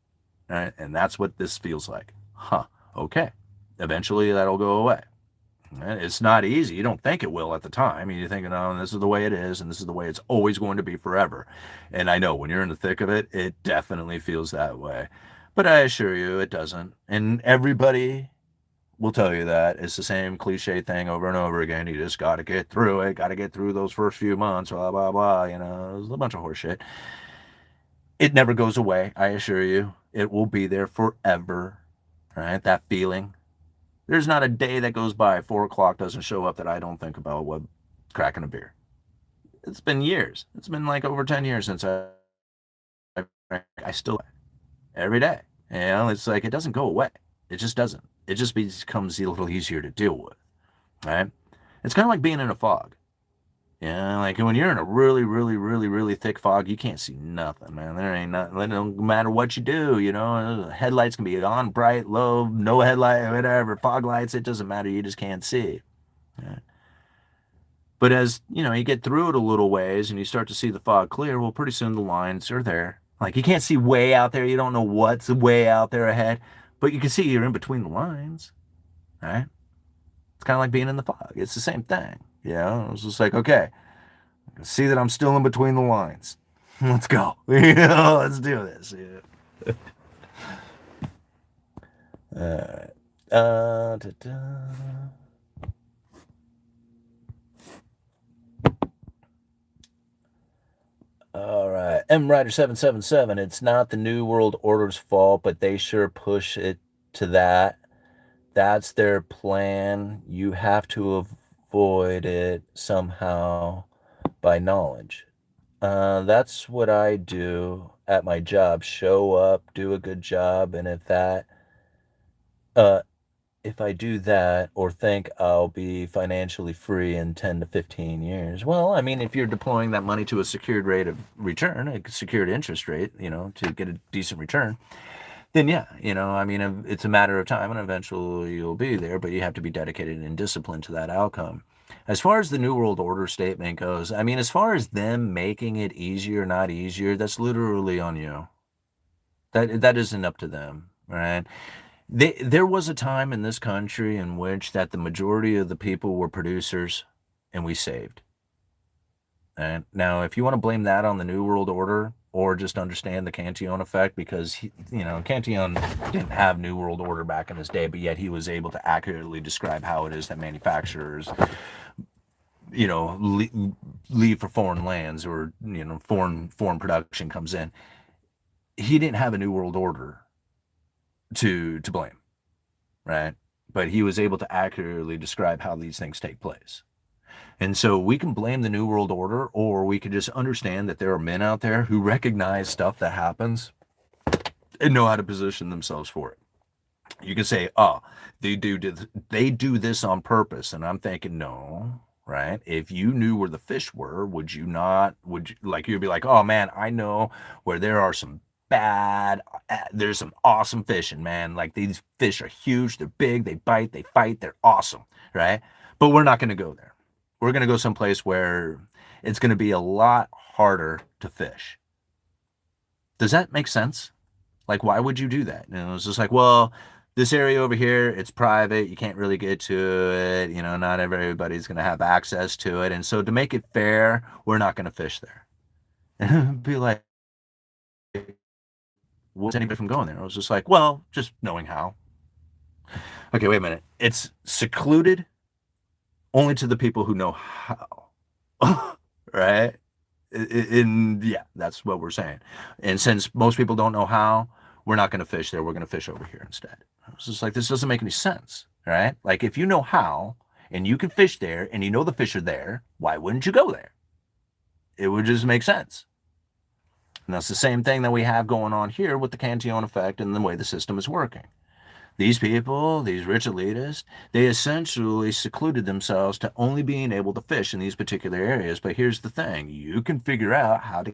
Right? And that's what this feels like. Huh. Okay. Eventually that'll go away. It's not easy. You don't think it will at the time. You're thinking, oh, this is the way it is, and this is the way it's always going to be forever. And I know when you're in the thick of it, it definitely feels that way. But I assure you, it doesn't. And everybody will tell you that. It's the same cliche thing over and over again. You just got to get through it, got to get through those first few months, blah, blah, blah. It's a bunch of horseshit. It never goes away, I assure you. It will be there forever, right? That feeling. There's not a day that goes by, 4 o'clock doesn't show up that I don't think about what cracking a beer. It's been years. It's been like over 10 years since I still every day. It's like it doesn't go away. It just doesn't. It just becomes a little easier to deal with, right? It's kind of like being in a fog. Like when you're in a really, really, really, really thick fog, you can't see nothing, man. There ain't nothing. No matter what you do, headlights can be on, bright, low, no headlight, whatever, fog lights, it doesn't matter. You just can't see. Yeah. But as, you get through it a little ways and you start to see the fog clear, well, pretty soon the lines are there. Like you can't see way out there. You don't know what's way out there ahead, but you can see you're in between the lines, right? It's kind of like being in the fog. It's the same thing. It's just like, okay, I can see that I'm still in between the lines. Let's go. Let's do this. Yeah. All right. All right. M Rider 777. It's not the New World Order's fault, but they sure push it to that. That's their plan. You have to avoid it somehow by knowledge. That's what I do at my job. Show up, do a good job, and if I do that or think I'll be financially free in 10 to 15 years, well, I mean, if you're deploying that money to a secured rate of return, a secured interest rate, to get a decent return, then yeah, I mean, it's a matter of time and eventually you'll be there, but you have to be dedicated and disciplined to that outcome. As far as the New World Order statement goes, I mean, as far as them making it easier or not easier, that's literally on you. That isn't up to them, right? There was a time in this country in which that the majority of the people were producers and we saved. And now, if you want to blame that on the New World Order or just understand the Cantillon effect, because, Cantillon didn't have New World Order back in his day, but yet he was able to accurately describe how it is that manufacturers, leave for foreign lands or, foreign production comes in. He didn't have a New World Order to blame, right? But he was able to accurately describe how these things take place. And so we can blame the New World Order, or we could just understand that there are men out there who recognize stuff that happens and know how to position themselves for it. You can say, oh, they do this on purpose. And I'm thinking, no, right? If you knew where the fish were, you'd be like, oh man, I know where there are some bad. There's some awesome fishing, man. Like these fish are huge, they're big, they bite, they fight, they're awesome, right? But we're not going to go there. We're going to go someplace where it's going to be a lot harder to fish. Does that make sense? Like, why would you do that? It's just like, well, this area over here, it's private. You can't really get to it. Not everybody's going to have access to it. And so to make it fair, we're not going to fish there. And be like, what's anybody from going there? I was just like, well, just knowing how. Okay, wait a minute. It's secluded only to the people who know how. Right? Yeah, that's what we're saying. And since most people don't know how, we're not going to fish there. We're going to fish over here instead. It's just like, this doesn't make any sense, right? Like, if you know how and you can fish there and you know the fish are there, why wouldn't you go there? It would just make sense. And that's the same thing that we have going on here with the Cantillon effect and the way the system is working. These people, these rich elitists, they essentially secluded themselves to only being able to fish in these particular areas. But here's the thing. You can figure out how to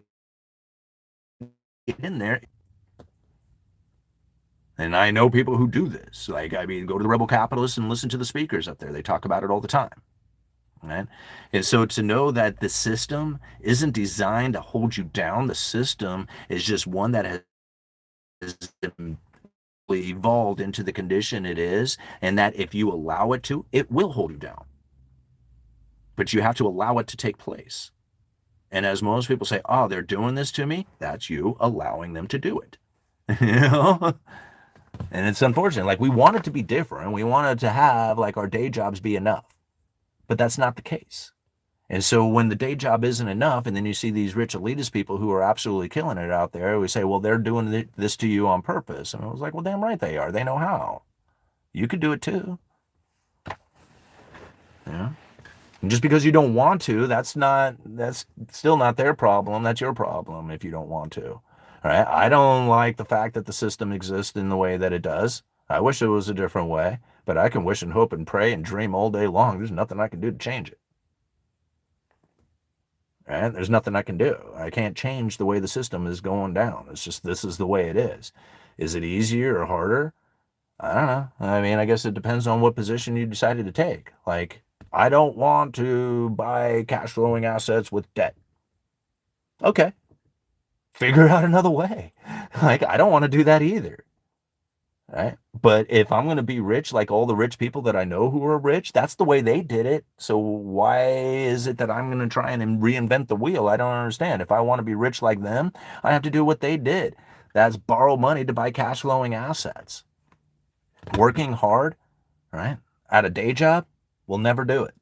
get in there. And I know people who do this. Like, I mean, go to the Rebel Capitalists and listen to the speakers up there. They talk about it all the time. Right? And so to know that the system isn't designed to hold you down, the system is just one that has evolved into the condition it is, and that if you allow it to, it will hold you down. But you have to allow it to take place. And as most people say, oh, they're doing this to me, that's you allowing them to do it. And it's unfortunate. Like, we want it to be different. We want it to have, like, our day jobs be enough. But that's not the case. And so when the day job isn't enough, and then you see these rich elitist people who are absolutely killing it out there, we say, well, they're doing this to you on purpose. And I was like, well, damn right they are. They know how. You could do it too. Yeah. And just because you don't want to, that's still not their problem. That's your problem if you don't want to. All right. I don't like the fact that the system exists in the way that it does. I wish it was a different way, but I can wish and hope and pray and dream all day long. There's nothing I can do to change it. Right? There's nothing I can do. I can't change the way the system is going down. It's just, this is the way it is. Is it easier or harder? I don't know. I mean, I guess it depends on what position you decided to take. Like, I don't want to buy cash flowing assets with debt. Okay. Figure out another way. Like, I don't want to do that either. Right? But if I'm going to be rich like all the rich people that I know who are rich, that's the way they did it. So why is it that I'm going to try and reinvent the wheel? I don't understand. If I want to be rich like them, I have to do what they did. That's borrow money to buy cash flowing assets. Working hard, right, at a day job will never do it.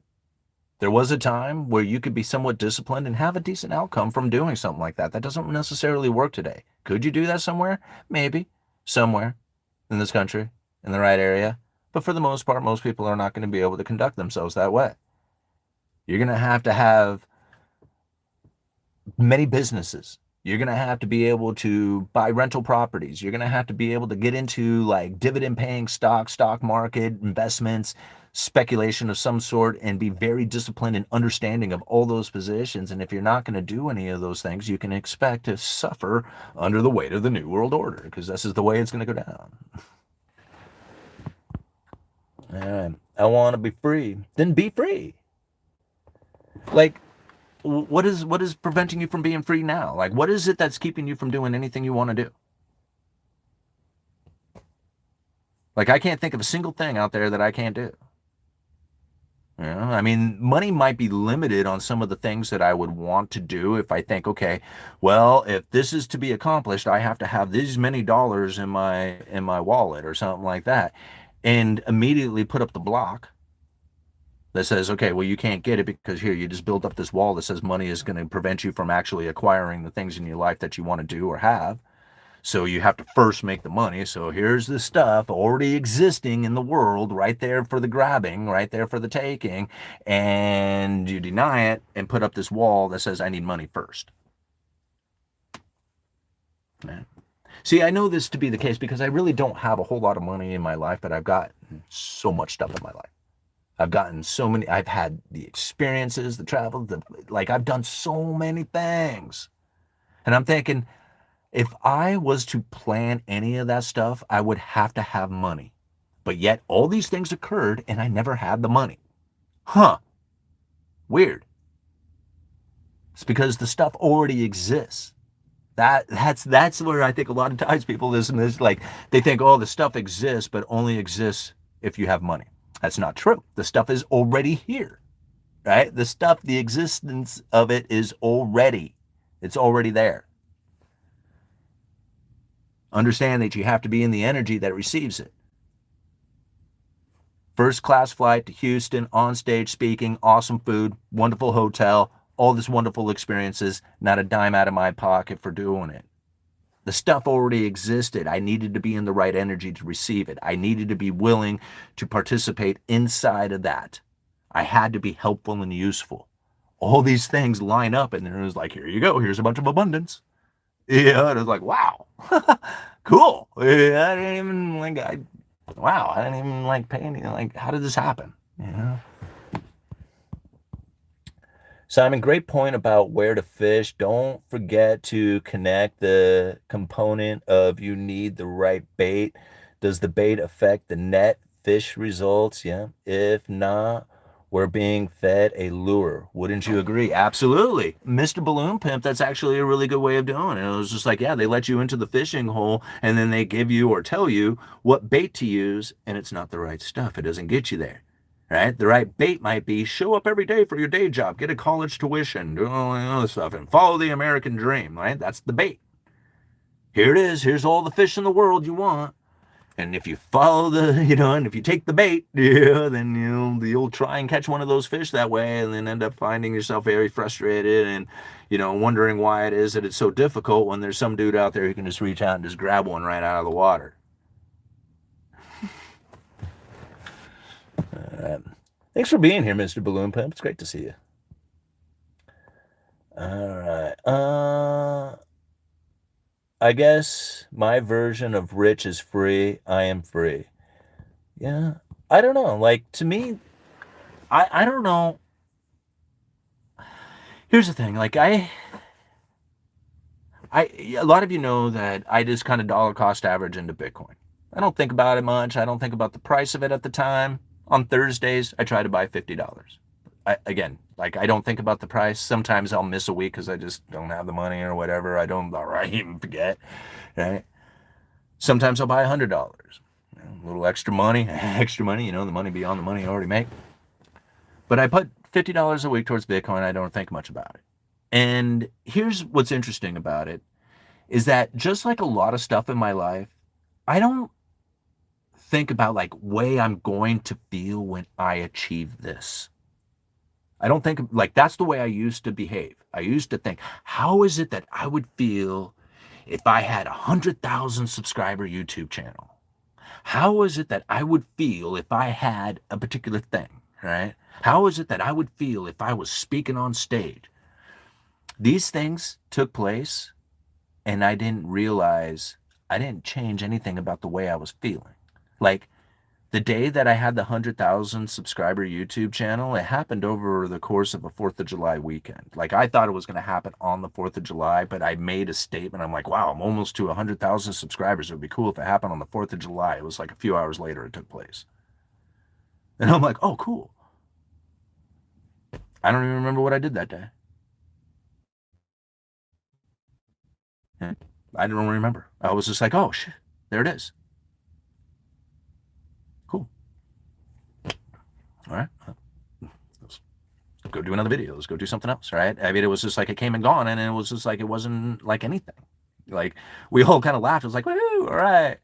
There was a time where you could be somewhat disciplined and have a decent outcome from doing something like that. That doesn't necessarily work today. Could you do that somewhere? Maybe. Somewhere in this country, in the right area. But for the most part, most people are not going to be able to conduct themselves that way. You're going to have many businesses. You're going to have to be able to buy rental properties. You're going to have to be able to get into like dividend paying stock market investments, speculation of some sort, and be very disciplined and understanding of all those positions. And if you're not going to do any of those things, you can expect to suffer under the weight of the New World Order, because this is the way it's going to go down. All right. I want to be free. Then be free. Like, what is preventing you from being free now? Like, what is it that's keeping you from doing anything you want to do? Like, I can't think of a single thing out there that I can't do. I mean, money might be limited on some of the things that I would want to do if I think, okay, well, if this is to be accomplished, I have to have these many dollars in my wallet or something like that, and immediately put up the block that says, okay, well, you can't get it because here, you just build up this wall that says money is going to prevent you from actually acquiring the things in your life that you want to do or have. So you have to first make the money. So here's the stuff already existing in the world right there for the grabbing, right there for the taking. And you deny it and put up this wall that says, I need money first. Man. See, I know this to be the case because I really don't have a whole lot of money in my life, but I've got so much stuff in my life. I've gotten so many, I've had the experiences, the travel, like I've done so many things. And I'm thinking, If I was to plan any of that stuff, I would have to have money. But yet all these things occurred and I never had the money. Huh. Weird. It's because the stuff already exists. That's where I think a lot of times people listen to this, like they think, oh, the stuff exists, but only exists if you have money. That's not true. The stuff is already here, right? The stuff, the existence of it is it's already there. Understand that you have to be in the energy that receives it. First class flight to Houston, on stage speaking, awesome food, wonderful hotel, all these wonderful experiences, not a dime out of my pocket for doing it. The stuff already existed. I needed to be in the right energy to receive it. I needed to be willing to participate inside of that. I had to be helpful and useful. All these things line up, and then it was like, here you go. Here's a bunch of abundance. Yeah, and it was like, wow, cool. Yeah, I didn't even like, I didn't even like pay anything. Like, how did this happen? You know? Simon, great point about where to fish. Don't forget to connect the component of you need the right bait. Does the bait affect the net fish results? Yeah. If not, we're being fed a lure. Wouldn't you agree? Absolutely. Mr. Balloon Pimp, that's actually a really good way of doing it. It was just like, yeah, they let you into the fishing hole and then they give you or tell you what bait to use, and it's not the right stuff. It doesn't get you there. Right? The right bait might be show up every day for your day job, get a college tuition, do all that other stuff, and follow the American dream, right? That's the bait. Here it is. Here's all the fish in the world you want. And if you follow and if you take the bait, then you'll try and catch one of those fish that way and then end up finding yourself very frustrated and, wondering why it is that it's so difficult when there's some dude out there who can just reach out and just grab one right out of the water. Thanks for being here, Mr. Balloon Pimp. It's great to see you. All right. I guess my version of rich is free. I am free. Yeah. I don't know. Like, to me, I don't know. Here's the thing. Like, a lot of you know that I just kind of dollar cost average into Bitcoin. I don't think about it much. I don't think about the price of it at the time. On Thursdays, I try to buy $50. I don't think about the price. Sometimes I'll miss a week because I just don't have the money or whatever. I even forget, right? Sometimes I'll buy $100. A little extra money, the money beyond the money I already make. But I put $50 a week towards Bitcoin. I don't think much about it. And here's what's interesting about it is that just like a lot of stuff in my life, I don't think about like way I'm going to feel when I achieve this. I don't think like that's the way I used to behave. I used to think, how is it that I would feel if I had 100,000 subscriber YouTube channel? How is it that I would feel if I had a particular thing, right? How is it that I would feel if I was speaking on stage? These things took place and I didn't realize I didn't change anything about the way I was feeling. Like the day that I had the 100,000 subscriber YouTube channel, it happened over the course of a 4th of July weekend. Like I thought it was going to happen on the 4th of July, but I made a statement. I'm like, wow, I'm almost to 100,000 subscribers. It would be cool if it happened on the 4th of July. It was like a few hours later it took place. And I'm like, oh, cool. I don't even remember what I did that day. I don't remember. I was just like, oh, shit, there it is. Cool. All right. Let's go do another video. Let's go do something else, right? I mean, it was just like it came and gone, and it was just like it wasn't like anything. Like we all kind of laughed. It was like, woo, all right.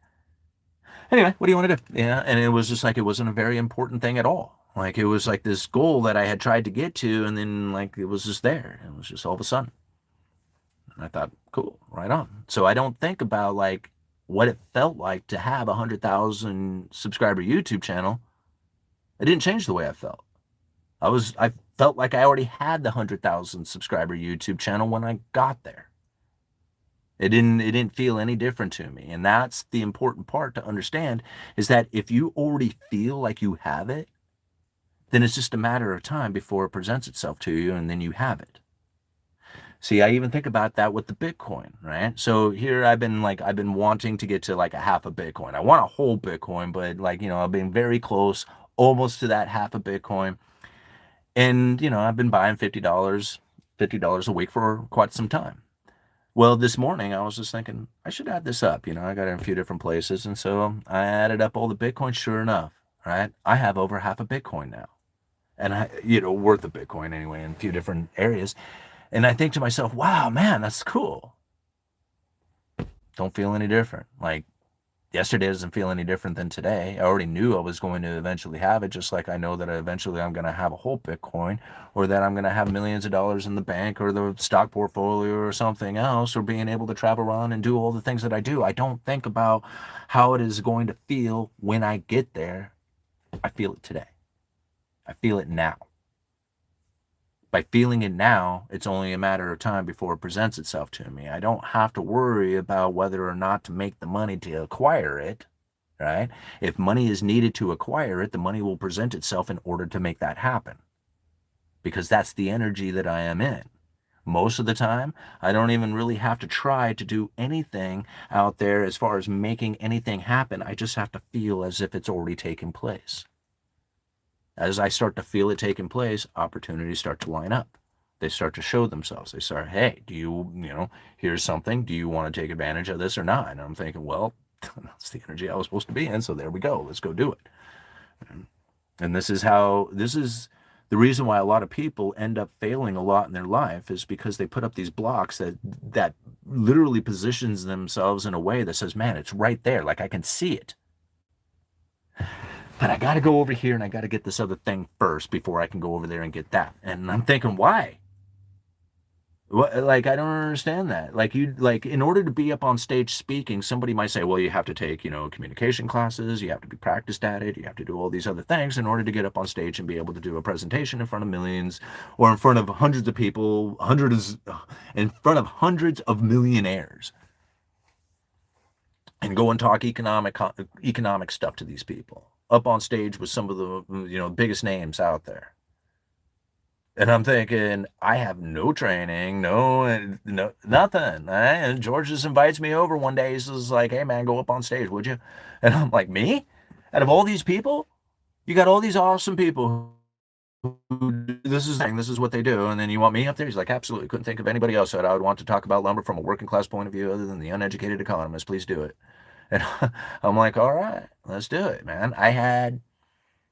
Anyway, what do you want to do? Yeah, and it was just like it wasn't a very important thing at all. Like it was like this goal that I had tried to get to, and then like it was just there. It was just all of a sudden. And I thought, cool, right on. So I don't think about like what it felt like to have 100,000 subscriber YouTube channel. It didn't change the way I felt. I felt like I already had the 100,000 subscriber YouTube channel when I got there. It didn't feel any different to me. And that's the important part to understand is that if you already feel like you have it, then it's just a matter of time before it presents itself to you and then you have it. See, I even think about that with the Bitcoin, right? So here I've been wanting to get to like a half a Bitcoin. I want a whole Bitcoin, but like, I've been very close, almost to that half a Bitcoin. And, I've been buying $50 a week for quite some time. Well, this morning I was just thinking I should add this up. I got it in a few different places. And so I added up all the Bitcoin. Sure enough, right? I have over half a Bitcoin now. And worth of Bitcoin anyway, in a few different areas. And I think to myself, wow, man, that's cool. Don't feel any different. Like yesterday doesn't feel any different than today. I already knew I was going to eventually have it, just like I know that eventually I'm going to have a whole Bitcoin, or that I'm going to have millions of dollars in the bank or the stock portfolio or something else, or being able to travel around and do all the things that I do. I don't think about how it is going to feel when I get there. I feel it today. I feel it now. By feeling it now, it's only a matter of time before it presents itself to me. I don't have to worry about whether or not to make the money to acquire it, right? If money is needed to acquire it, the money will present itself in order to make that happen, because that's the energy that I am in. Most of the time, I don't even really have to try to do anything out there as far as making anything happen. I just have to feel as if it's already taken place. As I start to feel it taking place, opportunities start to line up. They start to show themselves. They start, hey, do you, here's something. Do you want to take advantage of this or not? And I'm thinking, well, that's the energy I was supposed to be in. So there we go. Let's go do it. And this is the reason why a lot of people end up failing a lot in their life, is because they put up these blocks that literally positions themselves in a way that says, man, it's right there. Like I can see it. But I got to go over here and I got to get this other thing first before I can go over there and get that. And I'm thinking, why? What, like, I don't understand that. Like, in order to be up on stage speaking, somebody might say, well, you have to take, communication classes, you have to be practiced at it, you have to do all these other things in order to get up on stage and be able to do a presentation in front of millions, or in front of hundreds of people, in front of hundreds of millionaires, and go and talk economic stuff to these people up on stage with some of the biggest names out there. And I'm thinking, I have no training, no nothing. And George just invites me over one day. He's just like, hey man, go up on stage, would you? And I'm like, me? Out of all these people, you got all these awesome people who this is what they do, and then you want me up there? He's like, absolutely. Couldn't think of anybody else that I would want to talk about lumber from a working class point of view other than the Uneducated Economist. Please do it. And I'm like, all right, let's do it, man. I had,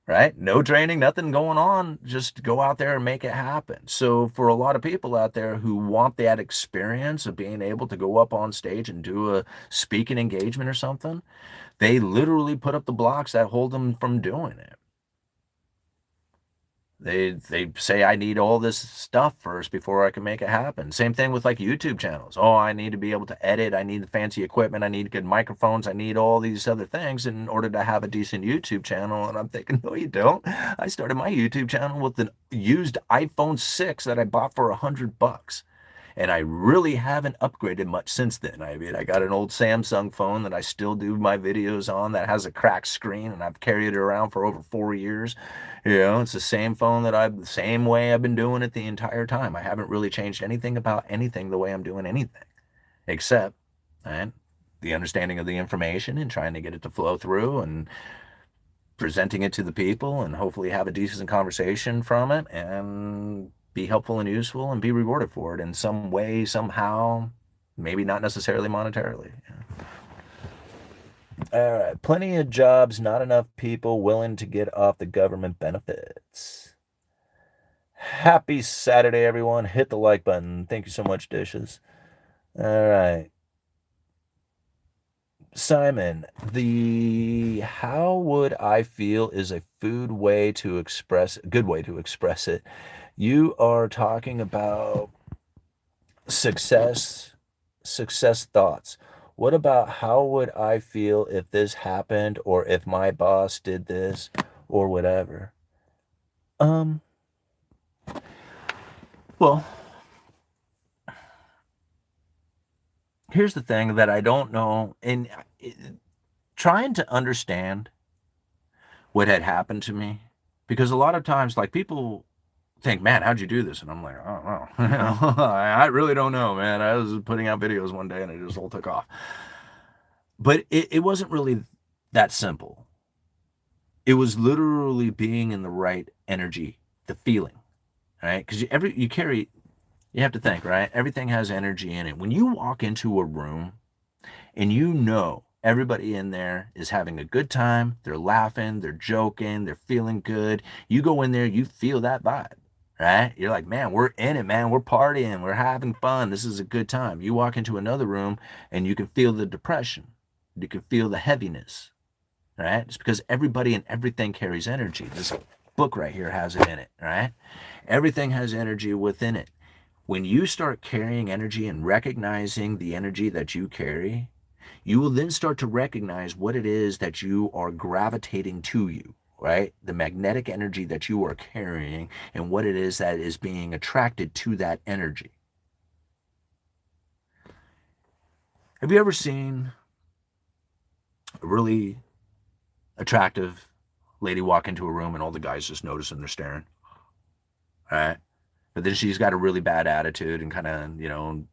right, no training, nothing going on, just go out there and make it happen. So for a lot of people out there who want that experience of being able to go up on stage and do a speaking engagement or something, they literally put up the blocks that hold them from doing it. They say I need all this stuff first before I can make it happen. Same thing with like YouTube channels. Oh, I need to be able to edit. I need fancy equipment. I need good microphones. I need all these other things in order to have a decent YouTube channel. And I'm thinking, no, you don't. I started my YouTube channel with an used iPhone 6 that I bought for $100. And I really haven't upgraded much since then. I mean, I got an old Samsung phone that I still do my videos on that has a cracked screen, and I've carried it around for over 4 years. It's the same phone the same way I've been doing it the entire time. I haven't really changed anything about anything the way I'm doing anything, except, right, the understanding of the information and trying to get it to flow through and presenting it to the people and hopefully have a decent conversation from it and be helpful and useful and be rewarded for it in some way, somehow, maybe not necessarily monetarily. All right, plenty of jobs, not enough people willing to get off the government benefits. Happy Saturday, everyone. Hit the like button. Thank you so much, Dishes. All right. Simon, the how would I feel is a good way to express it. You are talking about success thoughts. What about how would I feel if this happened, or if my boss did this, or whatever? Well, here's the thing that I don't know, and trying to understand what had happened to me, because a lot of times, like, people think, man, how'd you do this? And I'm like, I don't know. I really don't know, man. I was putting out videos one day and it just all took off. But it wasn't really that simple. It was literally being in the right energy, the feeling, right? Because you have to think, right? Everything has energy in it. When you walk into a room and you know everybody in there is having a good time, they're laughing, they're joking, they're feeling good. You go in there, you feel that vibe, right? You're like, man, we're in it, man. We're partying, we're having fun. This is a good time. You walk into another room and you can feel the depression. You can feel the heaviness, right? It's because everybody and everything carries energy. This book right here has it in it, right? Everything has energy within it. When you start carrying energy and recognizing the energy that you carry, you will then start to recognize what it is that you are gravitating to you, right? The magnetic energy that you are carrying and what it is that is being attracted to that energy. Have you ever seen a really attractive lady walk into a room and all the guys just notice and they're staring, right? But then she's got a really bad attitude and kind of,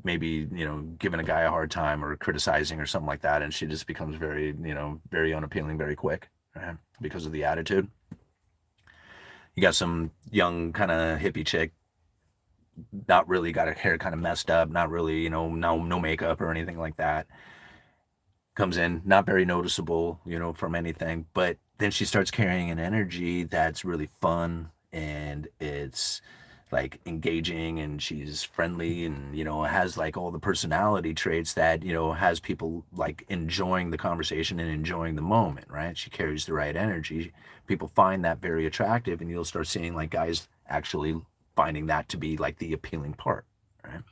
maybe, giving a guy a hard time or criticizing or something like that. And she just becomes very, very unappealing very quick, right? Because of the attitude. You got some young kind of hippie chick, not really got her hair kind of messed up, not really, no makeup or anything like that. Comes in, not very noticeable, from anything, but then she starts carrying an energy that's really fun and it's like engaging and she's friendly and, has like all the personality traits that, has people like enjoying the conversation and enjoying the moment, right? She carries the right energy. People find that very attractive and you'll start seeing like guys actually finding that to be like the appealing part, right?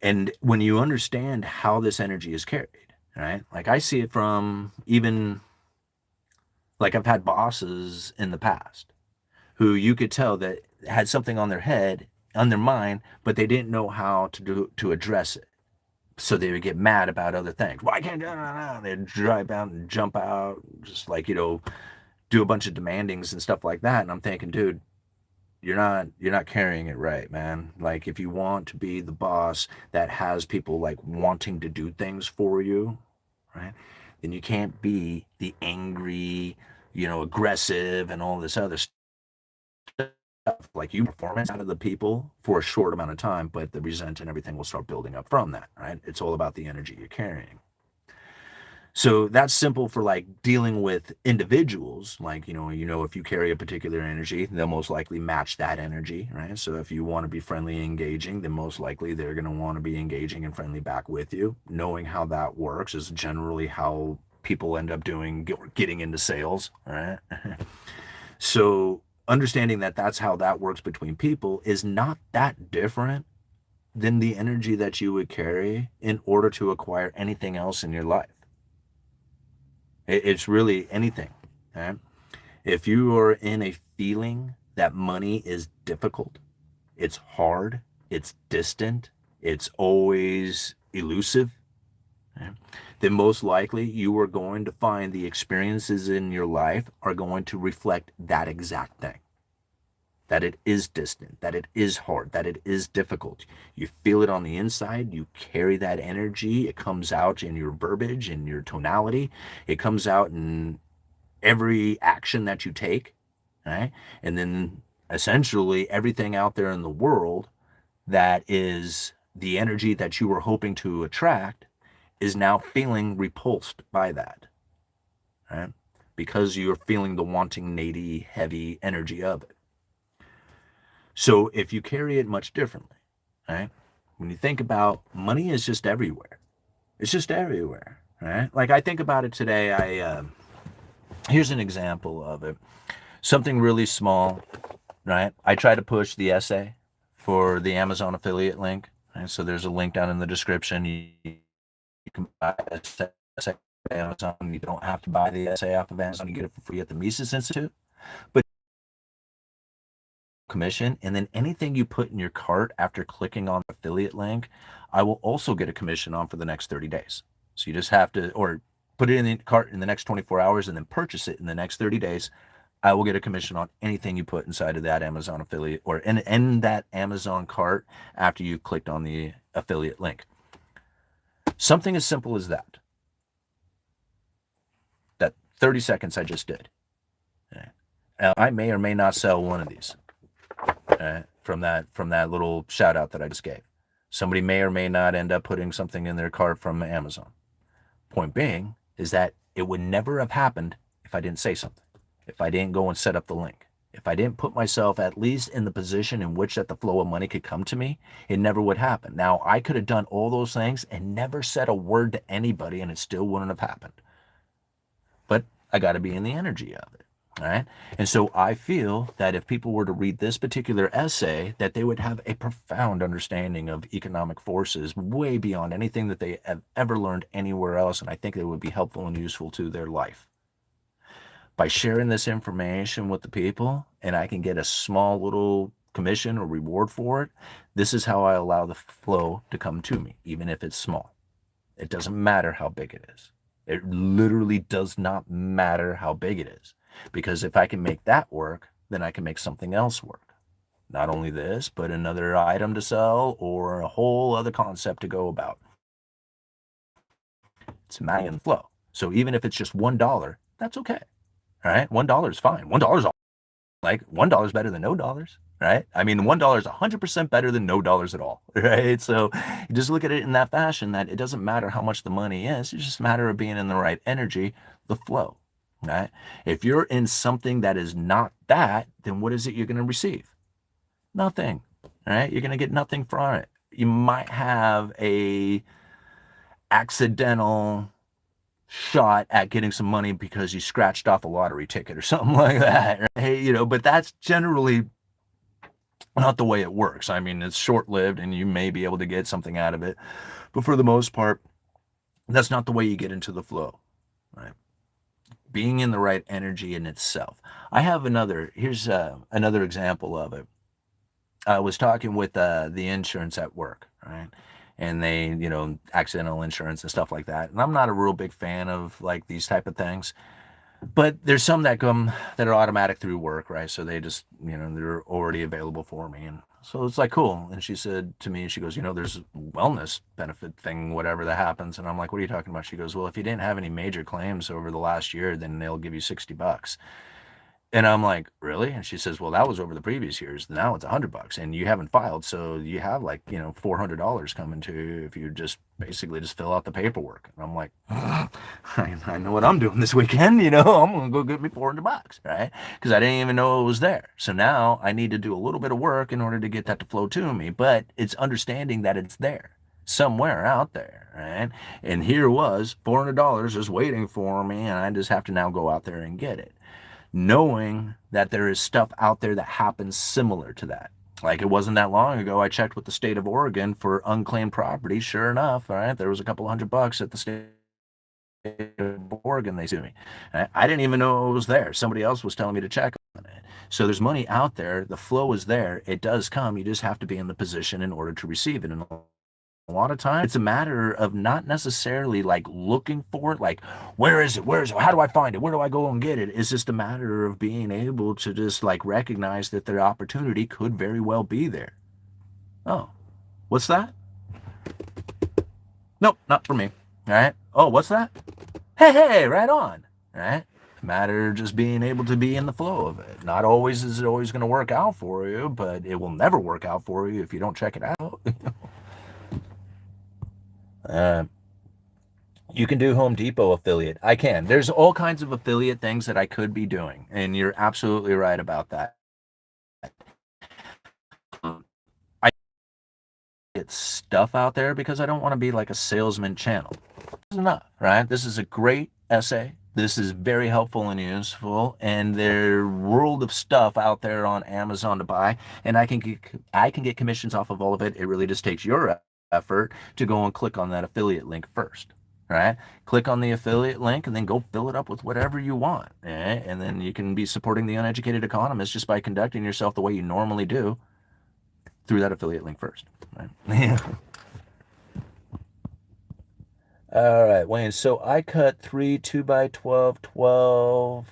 And when you understand how this energy is carried, right? Like I see it from even like I've had bosses in the past who you could tell that had something on their head, on their mind, but they didn't know how to address it. So they would get mad about other things. Why can't they'd drive out and jump out, just like, do a bunch of demandings and stuff like that. And I'm thinking, dude, you're not carrying it right, man. Like if you want to be the boss that has people like wanting to do things for you, right? Then you can't be the angry, aggressive and all this other stuff. Like you performance out of the people for a short amount of time, but the resent and everything will start building up from that, right? It's all about the energy you're carrying. So that's simple for like dealing with individuals. Like, if you carry a particular energy, they'll most likely match that energy, right? So if you want to be friendly and engaging, then most likely they're going to want to be engaging and friendly back with you. Knowing how that works is generally how people end up getting into sales, right? So understanding that that's how that works between people is not that different than the energy that you would carry in order to acquire anything else in your life. It's really anything. Okay? If you are in a feeling that money is difficult, it's hard, it's distant, it's always elusive, okay, then most likely you are going to find the experiences in your life are going to reflect that exact thing. That it is distant, that it is hard, that it is difficult. You feel it on the inside, you carry that energy, it comes out in your verbiage, in your tonality, it comes out in every action that you take, right? And then essentially everything out there in the world that is the energy that you were hoping to attract is now feeling repulsed by that, right? Because you're feeling the wanting, needy, heavy energy of it. So if you carry it much differently, right? When you think about money is just everywhere. It's just everywhere, right? Like I think about it today. Here's an example of it. Something really small, right? I try to push the essay for the Amazon affiliate link. Right? So there's a link down in the description. You can buy an essay off of Amazon. You don't have to buy the essay off of Amazon. You get it for free at the Mises Institute. But commission, and then anything you put in your cart after clicking on the affiliate link, I will also get a commission on for the next 30 days. So you just have to, or put it in the cart in the next 24 hours and then purchase it in the next 30 days. I will get a commission on anything you put inside of that Amazon affiliate or in that Amazon cart after you clicked on the affiliate link. Something as simple as that. That 30 seconds I just did. I may or may not sell one of these from that little shout out that I just gave. Somebody may or may not end up putting something in their cart from Amazon. Point being is that it would never have happened if I didn't say something, if I didn't go and set up the link, if I didn't put myself at least in the position in which that the flow of money could come to me, it never would happen. Now, I could have done all those things and never said a word to anybody and it still wouldn't have happened. But I got to be in the energy of it. All right. And so I feel that if people were to read this particular essay, that they would have a profound understanding of economic forces way beyond anything that they have ever learned anywhere else. And I think it would be helpful and useful to their life. By sharing this information with the people, and I can get a small little commission or reward for it, this is how I allow the flow to come to me, even if it's small. It doesn't matter how big it is. It literally does not matter how big it is. Because if I can make that work, then I can make something else work. Not only this, but another item to sell or a whole other concept to go about. It's money and flow. So even if it's just $1, that's okay. All right, $1 is fine. $1 is like $1 is better than no dollars, right? I mean, $1 is 100% better than no dollars at all, right? So you just look at it in that fashion that it doesn't matter how much the money is. It's just a matter of being in the right energy, the flow. Right? If you're in something that is not that, then what is it you're going to receive? Nothing. Right? You're going to get nothing from it. You might have a accidental shot at getting some money because you scratched off a lottery ticket or something like that. Right? You know, but that's generally not the way it works. I mean, it's short-lived and you may be able to get something out of it, but for the most part, that's not the way you get into the flow. Right? Being in the right energy in itself. I have here's another example of it. I was talking with the insurance at work, right? And they, accidental insurance and stuff like that. And I'm not a real big fan of like these type of things, but there's some that are automatic through work, right? So they just, they're already available for me. And so it's like, cool. And she said to me, she goes, there's a wellness benefit thing, whatever that happens. And I'm like, what are you talking about? She goes, well, if you didn't have any major claims over the last year, then they'll give you $60. And I'm like, really? And she says, well, that was over the previous years. Now it's $100 and you haven't filed. So you have like, $400 coming to you if you just basically just fill out the paperwork. And I'm like, I know what I'm doing this weekend. I'm going to go get me $400, right? Because I didn't even know it was there. So now I need to do a little bit of work in order to get that to flow to me. But it's understanding that it's there somewhere out there, right? And here was $400 just waiting for me. And I just have to now go out there and get it, knowing that there is stuff out there that happens similar to that. Like it wasn't that long ago, I checked with the state of Oregon for unclaimed property. Sure enough, all right, there was a couple $100 at the state of Oregon. They sued me. I didn't even know it was there. Somebody else was telling me to check on it. So there's money out there. The flow is there. It does come. You just have to be in the position in order to receive it. And a lot of times it's a matter of not necessarily like looking for it, like where is it, how do I find it, where do I go and get it. It's just a matter of being able to just like recognize that the opportunity could very well be there. Oh, what's that? Nope, not for me. All right. Oh, what's that? Hey, right on. All right. A matter of just being able to be in the flow of it. Not always is it always going to work out for you, but it will never work out for you if you don't check it out. You can do Home Depot affiliate. I can. There's all kinds of affiliate things that I could be doing, and you're absolutely right about that. I get stuff out there because I don't want to be like a salesman channel. This is enough, right? This is a great essay. This is very helpful and useful, and there's a world of stuff out there on Amazon to buy, and I can get commissions off of all of it. It really just takes your effort to go and click on that affiliate link first. Right? Click on the affiliate link and then go fill it up with whatever you want. Right? And then you can be supporting the Uneducated Economist just by conducting yourself the way you normally do through that affiliate link first. Right? All right, Wayne. So I cut 3 2x12, 12.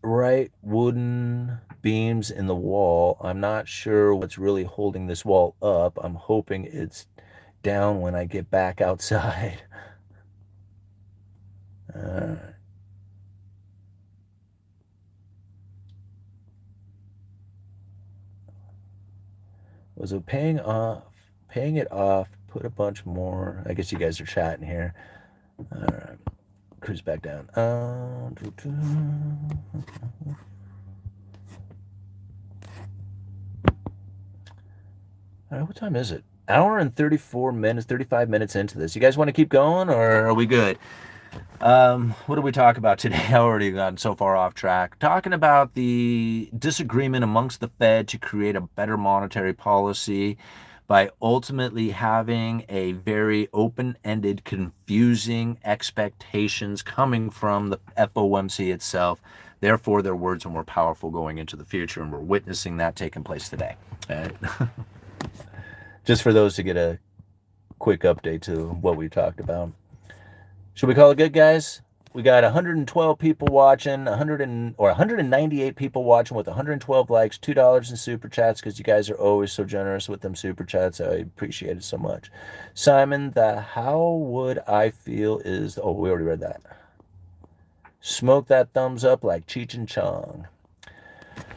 right wooden beams in the wall. I'm not sure what's really holding this wall up. I'm hoping it's down when I get back outside. Was it paying off? Paying it off. Put a bunch more. I guess you guys are chatting here. All right. Cruise back down. All right, what time is it? Hour and 34 minutes, 35 minutes into this. You guys want to keep going, or are we good? What do we talk about today? I already gotten so far off track. Talking about the disagreement amongst the Fed to create a better monetary policy by ultimately having a very open-ended, confusing expectations coming from the FOMC itself. Therefore, their words are more powerful going into the future, and we're witnessing that taking place today. Right? Just for those to get a quick update to what we talked about. Should we call it good, guys? We got 112 people watching, 198 people watching with 112 likes, $2 in super chats because you guys are always so generous with them super chats. I appreciate it so much. Simon, the how would I feel is, oh, we already read that. Smoke that thumbs up like Cheech and Chong.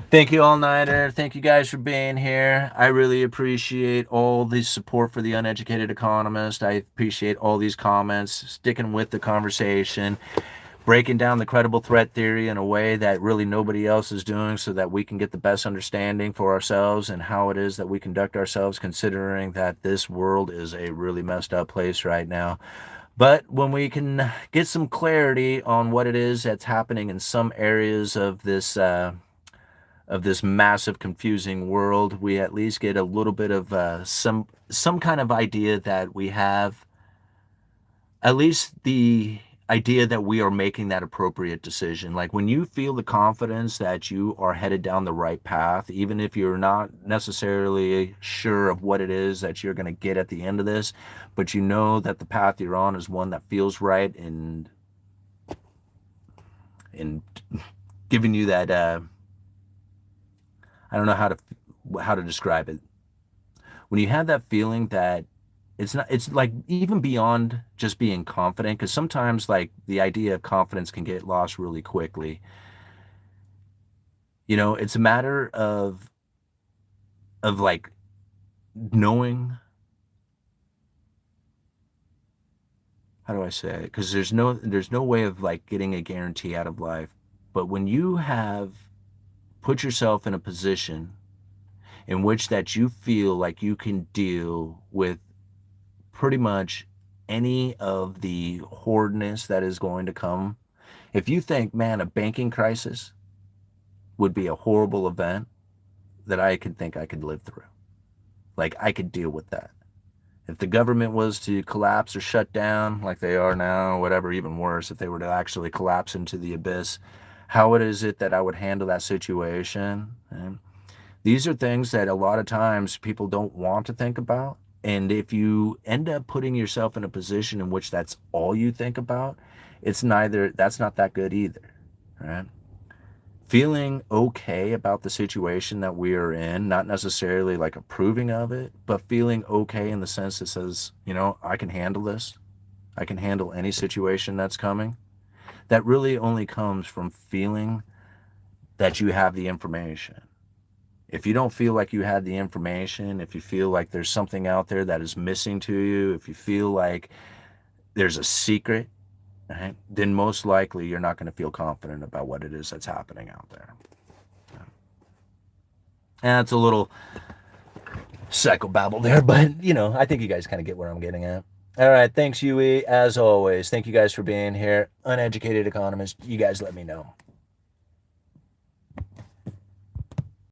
Thank you, All Nighter. Thank you guys for being here. I really appreciate all the support for the Uneducated Economist. I appreciate all these comments, sticking with the conversation, breaking down the credible threat theory in a way that really nobody else is doing so that we can get the best understanding for ourselves and how it is that we conduct ourselves, considering that this world is a really messed up place right now. But when we can get some clarity on what it is that's happening in some areas of this massive confusing world, we at least get a little bit of some kind of idea that we have at least the idea that we are making that appropriate decision. Like when you feel the confidence that you are headed down the right path, even if you're not necessarily sure of what it is that you're going to get at the end of this, but you know that the path you're on is one that feels right and giving you that I don't know how to describe it. When you have that feeling that it's like even beyond just being confident, because sometimes like the idea of confidence can get lost really quickly. You know, it's a matter of like knowing, how do I say it? Because there's no way of like getting a guarantee out of life. But when you have put yourself in a position in which that you feel like you can deal with pretty much any of the horridness that is going to come. If you think, man, a banking crisis would be a horrible event that I could think I could live through. Like I could deal with that. If the government was to collapse or shut down like they are now, or whatever, even worse, if they were to actually collapse into the abyss, how is it that I would handle that situation? And these are things that a lot of times people don't want to think about. And if you end up putting yourself in a position in which that's all you think about, that's not that good either, right? Feeling okay about the situation that we are in, not necessarily like approving of it, but feeling okay in the sense that says, you know, I can handle this. I can handle any situation that's coming. That really only comes from feeling that you have the information. If you don't feel like you had the information, if you feel like there's something out there that is missing to you, if you feel like there's a secret, right, then most likely you're not going to feel confident about what it is that's happening out there. And it's a little psychobabble there, but you know, I think you guys kind of get where I'm getting at. All right, thanks, Yui. As always, thank you guys for being here. Uneducated Economist, you guys let me know.